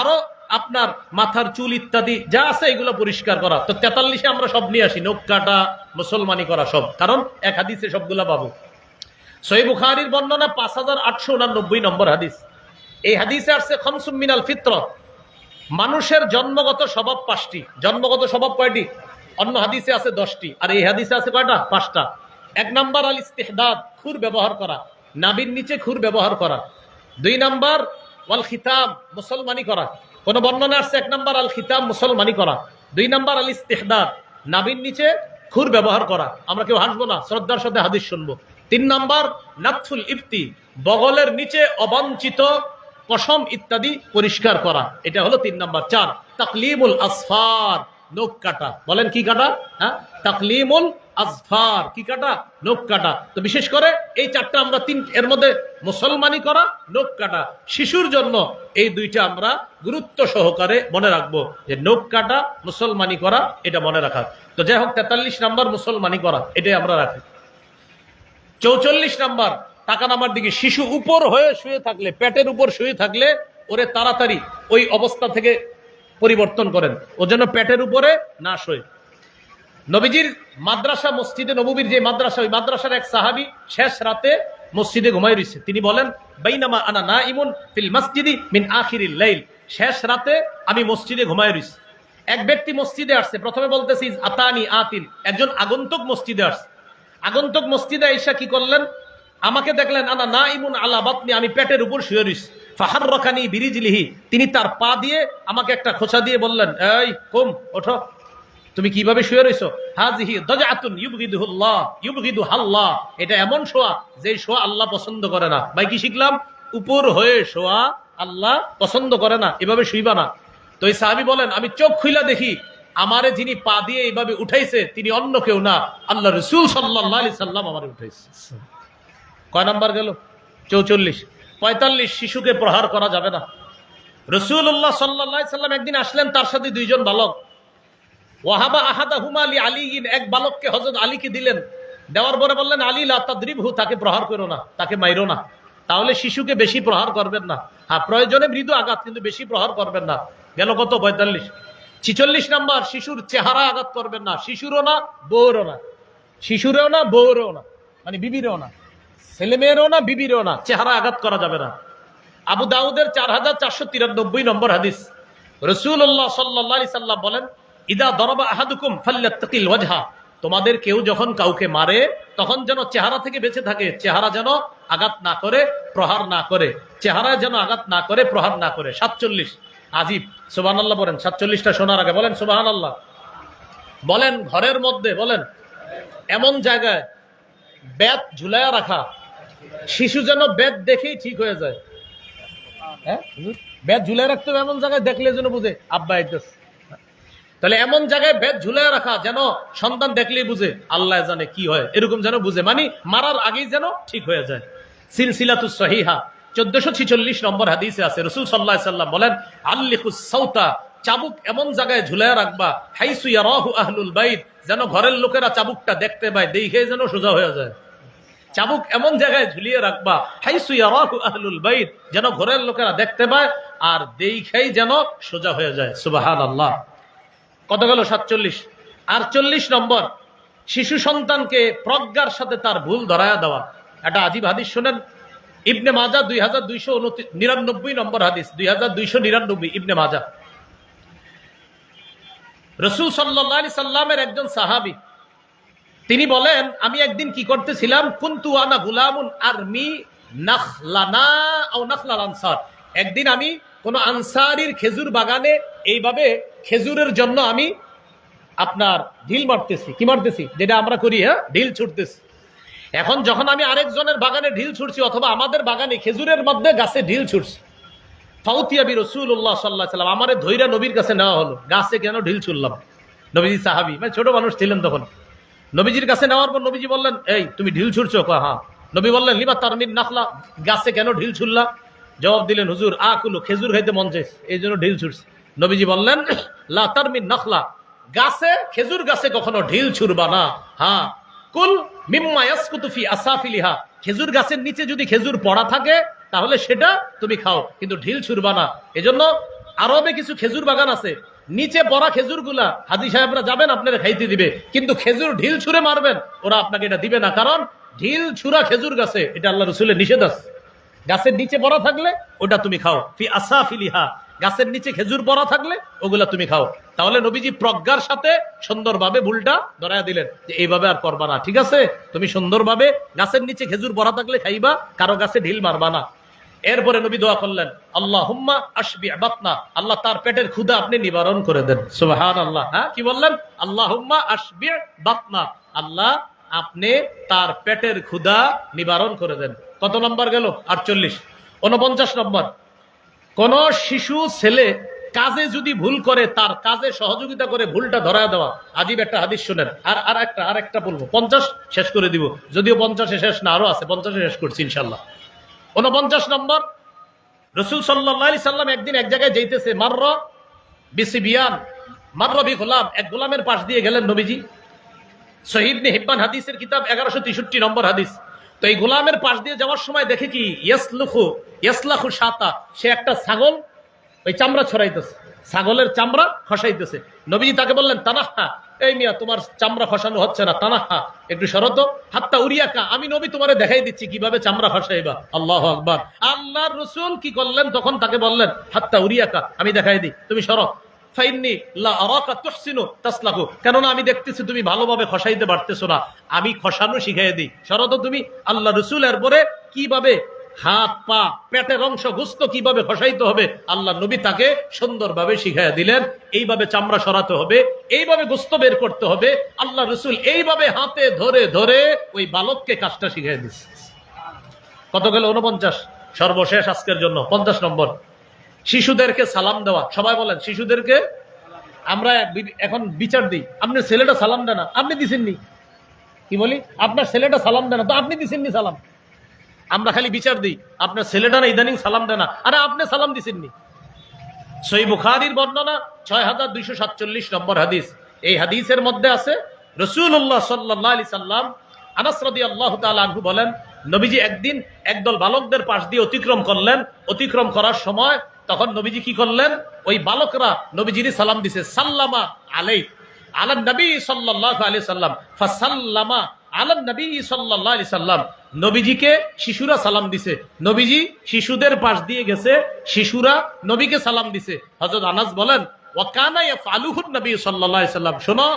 আরো আপনার মাথার চুল ইত্যাদি যা আছে এগুলো পরিষ্কার করা। তো 43-এ আমরা সব নিয়ে আসি, নখ কাটা, মুসলমানি করা সব, কারণ এক হাদিসে সবগুলা পাবো। সহিহ বুখারীর বর্ণনা 5889 নম্বর হাদিস। এই হাদিসে আসছে খামসুম মিনাল ফিতরা, মানুষের জন্মগত স্বভাব 5টি। জন্মগত স্বভাব কয়টি? অন্য হাদিসে আছে 10টি, আর এই হাদিসে আছে কয়টা? 5টা। 1 নাম্বার আল ইস্তিহদাদ, খুর ব্যবহার করা, নাভির নিচে খুর ব্যবহার করা। 2 নাম্বার ওয়াল খিতাম, মুসলমানি করা। কোন বর্ণনা আসছে 1 নাম্বার আল খিতাম, মুসলমানি করা। 2 নাম্বার আল ইস্তিহদাদ, নাভির নিচে খুর ব্যবহার করা। আমরা কেউ হাসবো না, শ্রদ্ধার সাথে হাদিস শুনবো। 3 নাম্বার নাতফুল ইফতি, বগলের নিচে অবাঞ্ছিত পশম ইত্যাদি পরিষ্কার করা, এটা হলো 3 নাম্বার। 4 তাকলিমুল আসফার, নখ কাটা। বলেন কি কাটা? হ্যাঁ, তাকলিমুল আসফার, কি কাটা? নখ কাটা। তো বিশেষ করে এই 4টা আমরা এর মধ্যে মুসলমানি করা, নখ কাটা, শিশুর জন্য এই 2টা আমরা গুরুত্ব সহকারে মনে রাখবো, যে নখ কাটা, মুসলমানি করা, এটা মনে রাখা। তো যাই হোক 43 নাম্বার মুসলমানি করা, এটাই আমরা রাখি। 44 নাম্বার, তাকান আমার দিকে, শিশু উপর হয়ে শুয়ে থাকলে, পেটের উপর শুয়ে থাকলে ওরে তাড়াতাড়ি ওই অবস্থা থেকে পরিবর্তন করেন, ও যেন পেটের উপরে না শোয়। নবীজির মাদ্রাসা, মসজিদে নববীর যে মাদ্রাসা, ওই মাদ্রাসার এক সাহাবী শেষ রাতে মসজিদে ঘুমায় রয়েছে। তিনি বলেন বাইনামা আনা নাইমুন ফিল মসজিদি মিন আখিরিল লাইল, শেষ রাতে আমি মসজিদে ঘুমায় রয়েছি। এক ব্যক্তি মসজিদে আসছে, প্রথমে বলতেছি আতানি আতিন, একজন আগন্তুক মসজিদে আসছে। আগন্তুক মসজিদে আইসা কি করলেন? আমাকে দেখলেন আনা নাইমুন আলা বাতনি, আমি পেটের উপর শুয়ে রইছি। ফাহাররাকানি বিরিজলিহি, তিনি তার পা দিয়ে আমাকে একটা খোঁচা দিয়ে বললেন, এই কুম, ওঠো, তুমি কিভাবে শুয়ে রইছো? হাযিহি দাজআতুন ইউবগিদুহুল্লাহ ইউবগিদুহাল্লাহ, এটা এমন শোয়া যে শোয়া আল্লাহ পছন্দ করে না। ভাই কি শিখলাম? উপর হয়ে শোয়া আল্লাহ পছন্দ করে না, এভাবে শুইবা না। তো এই সাহাবী বলেন আমি চোখ খুইলা দেখি আমারে যিনি পা দিয়ে এইভাবে উঠাইছে তিনি অন্য কেউ না, আল্লাহ রাসূল সাল্লাল্লাহু আলাইহি সাল্লাম আমারে উঠাইছে। কয় নাম্বার গেল? 44। 45, শিশুকে প্রহার করা যাবে না। রাসূলুল্লাহ সাল্লাল্লাহু আলাইহি সাল্লাম একদিন আসলেন, তার সাথে 2 জন বালক। ওয়াহাবা আহাদাহুমা লি আলীন, এক বালককে হযরত আলীকে দিলেন। দেওয়ার পরে বললেন আলী লা তাদরিবহু, তাকে প্রহার করো না, তাকে মাইরো না। তাহলে শিশুকে বেশি প্রহার করবেন না। হ্যাঁ, প্রয়োজনে মৃদু আঘাত, কিন্তু বেশি প্রহার করবেন না। গেল কত? 45। 46 নাম্বার, শিশুর চেহারা আঘাত করবেন না, শিশুরও না, বউরও না। শিশুরেও না, বউরেও না, মানে বিবিরেও না, ছেলে মেয়েরও না, বিবিরেও না, চেহারা আঘাত করা যাবে না। আবু দাউদের 4493 নম্বর হাদিস। রাসূলুল্লাহ সাল্লাল্লাহু আলাইহি সাল্লাম বলেন ইদা দরাবা আহাদুকুম ফাল্যাত্তাকিল ওয়াজহা, তোমাদের কেউ যখন কাউকে মারে তখন যেন চেহারা থেকে বেঁচে থাকে, চেহারা যেন আঘাত না করে, প্রহার না করে, চেহারা যেন আঘাত না করে, প্রহার না করে। 47, আজিব, সুবহানাল্লাহ বলেন। 47টা শোনার আগে বলেন সুবহানাল্লাহ। বলেন ঘরের মধ্যে, বলেন এমন জায়গায় বেত ঝুলাইয়া রাখা, শিশু যেন বেত দেখেই ঠিক হয়ে যায়। হ্যাঁ, বেত ঝুলাই রাখতে হবে এমন জায়গায়, দেখলে যেন বুঝে আব্বা আইতেছে। তাহলে এমন জায়গায় বেত ঝুলাই রাখা যেন সন্তান দেখলেই বুঝে আল্লাহ জানে কি হয়, এরকম যেন বুঝে, মানে মারার আগেই যেন ঠিক হয়ে যায়। সিলসিলাতুস সহিহা 1446 নম্বর হাদিসে আছে, রাসূল সাল্লাল্লাহু আলাইহি সাল্লাম বলেন আল্লিকুস সাউতা চাবুক এমন জায়গায় ঝুলায় রাখবা হাইসু ইয়ারাহু আহলুল বাইত, যেন ঘরের লোকেরা চাবুকটা দেখতে পায়, দেখে যেন সোজা হয়ে যায়। চাবুক এমন জায়গায় ঝুলিয়ে রাখবা হাইসু ইয়ারাহু আহলুল বাইত, যেন ঘরের লোকেরা দেখতে পায় আর দেখেই যেন সোজা হয়ে যায়। সুবহানাল্লাহ। কত গেল? 47। 48 নম্বর, শিশু সন্তানকে প্রজ্ঞার সাথে তার ভুল ধরায়া দেওয়া। একটা আজীব হাদিস শোনেন, ইবনে মাজাহ 2299 নম্বর হাদিস, 2299 ইবনে মাজাহ। রাসূল সাল্লাল্লাহু আলাইহি সাল্লামের একজন সাহাবী, তিনি বলেন, আমি একদিন কি করতেছিলাম, কুনতু আনা গুলামুন আরমি নাখলানা আও নাখলাল আনসার। একদিন আমি কোন আনসারীর খেজুর বাগানে এইভাবে খেজুরের জন্য আমি আপনার ঢিল মারতেছি। কি মারতেছি? যেটা আমরা করি, হ্যাঁ, ঢিল ছুটতেছি। এখন যখন আমি আরেকজনের বাগানে ঢিল ছুটছি, অথবা আমাদের বাগানে খেজুরের মধ্যে গাছে ঢিল ছুটছি, ফাউতিয়া বি রাসূলুল্লাহ সাল্লাল্লাহু আলাইহি ওয়াসাল্লাম, আমারে ধইরা নবীর কাছে নেওয়া হলো, গাছে কেন ঢিল ছুড়লাম। নবীজি সাহাবী, মানে ছোট মানুষ ছিলেন তখন। নবীজির কাছে নেওয়ার পর নবীজি বললেন, এই তুমি ঢিল ছুড়ছো? হ্যাঁ। নবী বললেন, লিমা তারমিন নাখলা, গাছে কেন ঢিল ছুড়লা? জবাব দিলেন, হুজুর আকুলু, খেজুর খাইতে মন চাইছে, এই জন্য ঢিল ছুড়ছি। নবীজি বললেন, লা তারমিন নাখলা, গাছে, খেজুর গাছে কখনো ঢিল ছুড়বা না। হ্যাঁ, কুল মিম্মা ইয়াসকুতু ফি আসাফিলিহা, খেজুর গাছের নিচে যদি খেজুর পড়া থাকে তাহলে সেটা তুমি খাও, কিন্তু ঢিল ছুড়বা না। এজন্য আরবে কিছু খেজুর বাগান আছে, নিচে পড়া খেজুর গুলা হাজী সাহেবরা যাবেন আপনারা খাইতে দিবে, কিন্তু খেজুর ঢিল ছুঁড়ে মারবেন ওরা আপনাকে এটা দিবে না, কারণ ঢিল ছুঁড়া খেজুর গাছে এটা আল্লাহ রসুলের নিষেধ আছে। গাছের নিচে পড়া থাকলে ওটা তুমি খাও, ফি আসাফিলিহা, গাছের নিচে খেজুর পড়া থাকলে ওগুলা তুমি খাও। তাহলে নবীজি প্রজ্ঞার সাথে সুন্দরভাবে ভুলটা ধরায়া দিলেন যে এইভাবে আর করবা না, ঠিক আছে? তুমি সুন্দরভাবে গাছের নিচে খেজুর পড়া থাকলে খাইবা, কারো গাছে ঢিল মারবা না। এরপরে নবী দোয়া করলেন, আল্লাহুম্মা আশবি বাতনা, আল্লাহ তার পেটের ক্ষুধা আপনি নিবারণ করে দেন। সুবহানাল্লাহ। হ্যাঁ, কি বললেন? আল্লাহুম্মা আশবি বাতনা, আল্লাহ আপনি তার পেটের ক্ষুধা নিবারণ করে দেন। কত নম্বর গেল? 48। 49 নম্বর, কোন শিশু ছেলে কাজে যদি ভুল করে তার কাজে সহযোগিতা করে ভুলটা ধরায় দেওয়া। আজীব একটা হাদিস শুনেন, আর একটা বলবো, 50 শেষ করে দিব, যদিও 50 শেষ না, আরো আছে, 50 শেষ করছি ইনশাল্লাহ। 49 নম্বর, রাসূল সাল্লাল্লাহু আলাইহি সাল্লাম একদিন এক জায়গায় যাইতেছে, মাররা বিসিবিয়ান, মাররা বি গোলাম, এক গোলামের পাশ দিয়ে গেলেন নবীজি। সহিহ ইবনে হিব্বান হাদিসের কিতাব 1163 নম্বর হাদিস। তো এই গোলামের পাশ দিয়ে যাওয়ার সময় দেখে কি, ইয়াসলাখু শাতা, সে একটা ছাগল ওই চামড়া ছড়াইতেছে, ছাগলের চামড়া খসাইতেছে। নবীজি তাকে বললেন, তানাহা, এই মিয়া তোমার চামড়া খসানো হচ্ছে না, তানাহা, একটু সরত। হাত্তা উরিয়াকা, আমি নবী তোমারে দেখাই দিচ্ছি কিভাবে চামড়া খসাইবা। আল্লাহু আকবার। আল্লাহর রাসূল কি করলেন? তখন তাকে বললেন, হাত্তা উরিয়াকা, আমি দেখাই দিই, তুমি সরো। ফাইন্নী লা আরাকা তুহসিনু তাসলাকু, কেননা আমি দেখতেছি তুমি ভালোভাবে খসাইতে পারতেছো না, আমি খসানো শিখাই দিই, সরত তুমি। আল্লাহ রাসূল এরপরে কিভাবে হাত পা পেটের অংশ গোস্ত কিভাবে খসাইতে হবে আল্লাহ নবী তাকে সুন্দরভাবে শিখাইয়া দিলেন। এইভাবে চামড়া সরাতে হবে, এইভাবে গোস্ত বের করতে হবে। আল্লাহ রসুল এইভাবে হাতে ধরে ধরে ওই বালককে কাজটা শিখাই দিচ্ছে। কত গেল? 49। সর্বশেষ আজকের জন্য 50 নম্বর, শিশুদেরকে সালাম দেওয়া। সবাই বলেন, শিশুদেরকে আমরা এখন বিচার দিই, আপনার ছেলেটা সালাম দেয় না, আপনি দিছেননি। কি বলি? আপনার ছেলেটা সালাম দেয় না, তো আপনি দিছেননি সালাম। আমরা খালি বিচার দিই, আপনার ছেলেটা না ইদানিং সালাম দেয় না, আরে আপনি সালাম দিছেননি। সহিহ বুখারীর বর্ণনা 6247 নম্বর হাদিস। এই হাদিসের মধ্যে আছে রাসূলুল্লাহ সাল্লাল্লাহু আলাইহি সাল্লাম, আনাস রাদিয়াল্লাহু তাআলা আনহু বলেন, নবীজি একদিন একদল বালকদের পাশ দিয়ে অতিক্রম করলেন। অতিক্রম করার সময় তখন নবীজি কি করলেন? ওই বালকরা নবীজির সালাম দিছে, সাল্লামা আলাই আলান নবী সাল্লাল্লাহু আলাইহি সাল্লাম, ফাসাল্লামা আলান নবী সাল্লাল্লাহু আলাইহি সাল্লাম। নবীজিকে শিশুরা সালাম দিছে, নবীজি শিশুদের পাশ দিয়ে গেছে, শিশুরা নবীকে সালাম দিছে। হযরত আনাস বলেন, ওয়া কানা ইয়াফআলুহু নবী সাল্লাল্লাহু আলাইহি সাল্লাম, শোনো,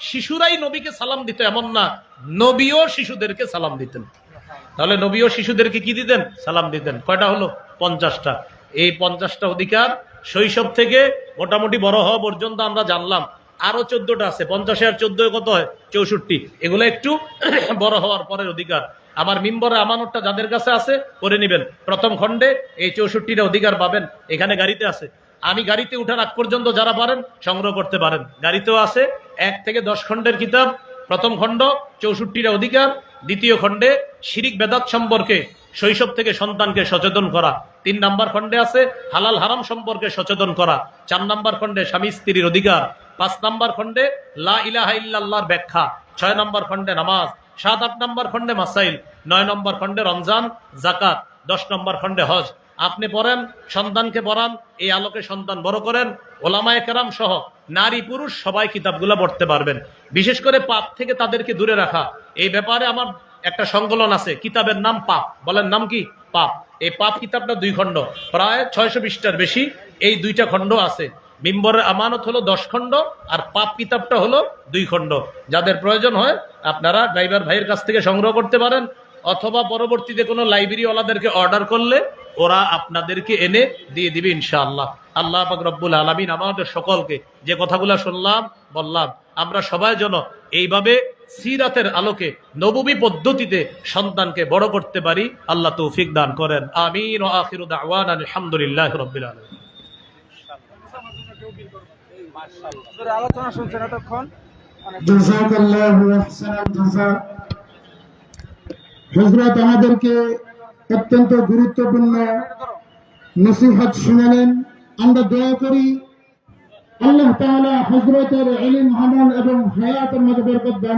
শিশুরাই নবীকে সালাম দিত এমন না, নবীও শিশুদেরকে সালাম দিতেন। তাহলে নবীও শিশুদেরকে কি দিতেন? সালাম দিতেন। কয়টা হলো? 50টা। এই 50টা অধিকার শৈশব থেকে মোটামুটি বড় হওয়া পর্যন্ত আমরা জানলাম। আরো 14টা আছে, 50 আর 14 কত হয়? 64। এগুলো একটু বড় হওয়ার পরের অধিকার। আমার মিম্বরে আমানতটা যাদের কাছে আছে করে নিবেন। প্রথম খণ্ডে এই 64টা অধিকার পাবেন, এখানে গাড়িতে আছে। আমি গাড়িতে উঠার আগ পর্যন্ত যারা পারেন সংগ্রহ করতে পারেন। গাড়িতেও আছে 1 থেকে 10 খণ্ডের কিতাব, প্রথম খণ্ড 64টা অধিকার, দ্বিতীয় খণ্ডে শিরিক বেদাত সম্পর্কে শৈশব থেকে সন্তানকে সচেতন করা। 3 নম্বর খণ্ডে আছে হালাল হারাম সম্পর্কে সচেতন করা। 4 নম্বর খণ্ডে স্বামী স্ত্রীর অধিকার। 5 নম্বর খণ্ডে লা ইলাহা ইল্লাল্লাহর ব্যাখ্যা। 6 নম্বর খণ্ডে নামাজ। 7, 8 নম্বর খণ্ডে মাসাইল। 9 নম্বর খণ্ডে রমজান, জাকাত। 10 নম্বর খণ্ডে হজ। আপনি পড়েন, সন্তানকে পড়ান, এই আলোকে সন্তান বড় করেন। ওলামায়ে কেরাম সহ নারী পুরুষ সবাই কিতাবগুলো পড়তে পারবেন। বিশেষ করে পাপ থেকে তাদেরকে দূরে রাখা, এই ব্যাপারে আমার একটা সংকলন আছে, কিতাবের নাম পাপ। বলেন নাম কি? পাপ। এই পাপ কিতাবটা 2 খণ্ড, প্রায় 600 পৃষ্ঠার বেশি। এই 2টা খণ্ড আছে। মিম্বরের আমানত হলো 10 খণ্ড, আর পাপ কিতাবটা হলো 2 খণ্ড। যাদের প্রয়োজন হয় আপনারা ড্রাইভার ভাইয়ের কাছ থেকে সংগ্রহ করতে পারেন, অথবা পরবর্তীতে কোনো লাইব্রেরিওয়ালাদেরকে অর্ডার করলে ওরা আপনাদেরকে এনে দিয়ে দিবে ইনশাআল্লাহ। আল্লাহ পাক রব্বুল আলামিন আমাদের সকলকে যে কথাগুলো শুনলাম বললাম, আমরা সবাই যেন এইভাবে সিরাতের আলোকে নববী পদ্ধতিতে সন্তানকে বড় করতে পারি। আল্লাহ তৌফিক দান করেন। আমিন। ওয়া আখিরু দাওয়ানা আলহামদুলিল্লাহি রাব্বিল আলামিন। আলোচনা শুনছেন এতক্ষণ, জাযাকাল্লাহু আহসানাল জাযা। হযরত আমাদেরকে অত্যন্ত গুরুত্বপূর্ণ নসিহত শুনালেন। আমরা দোয়া করি আল্লাহ তাআলা হযরতের ইলম, আমল এবং হায়াতের মধ্যে বরকত দান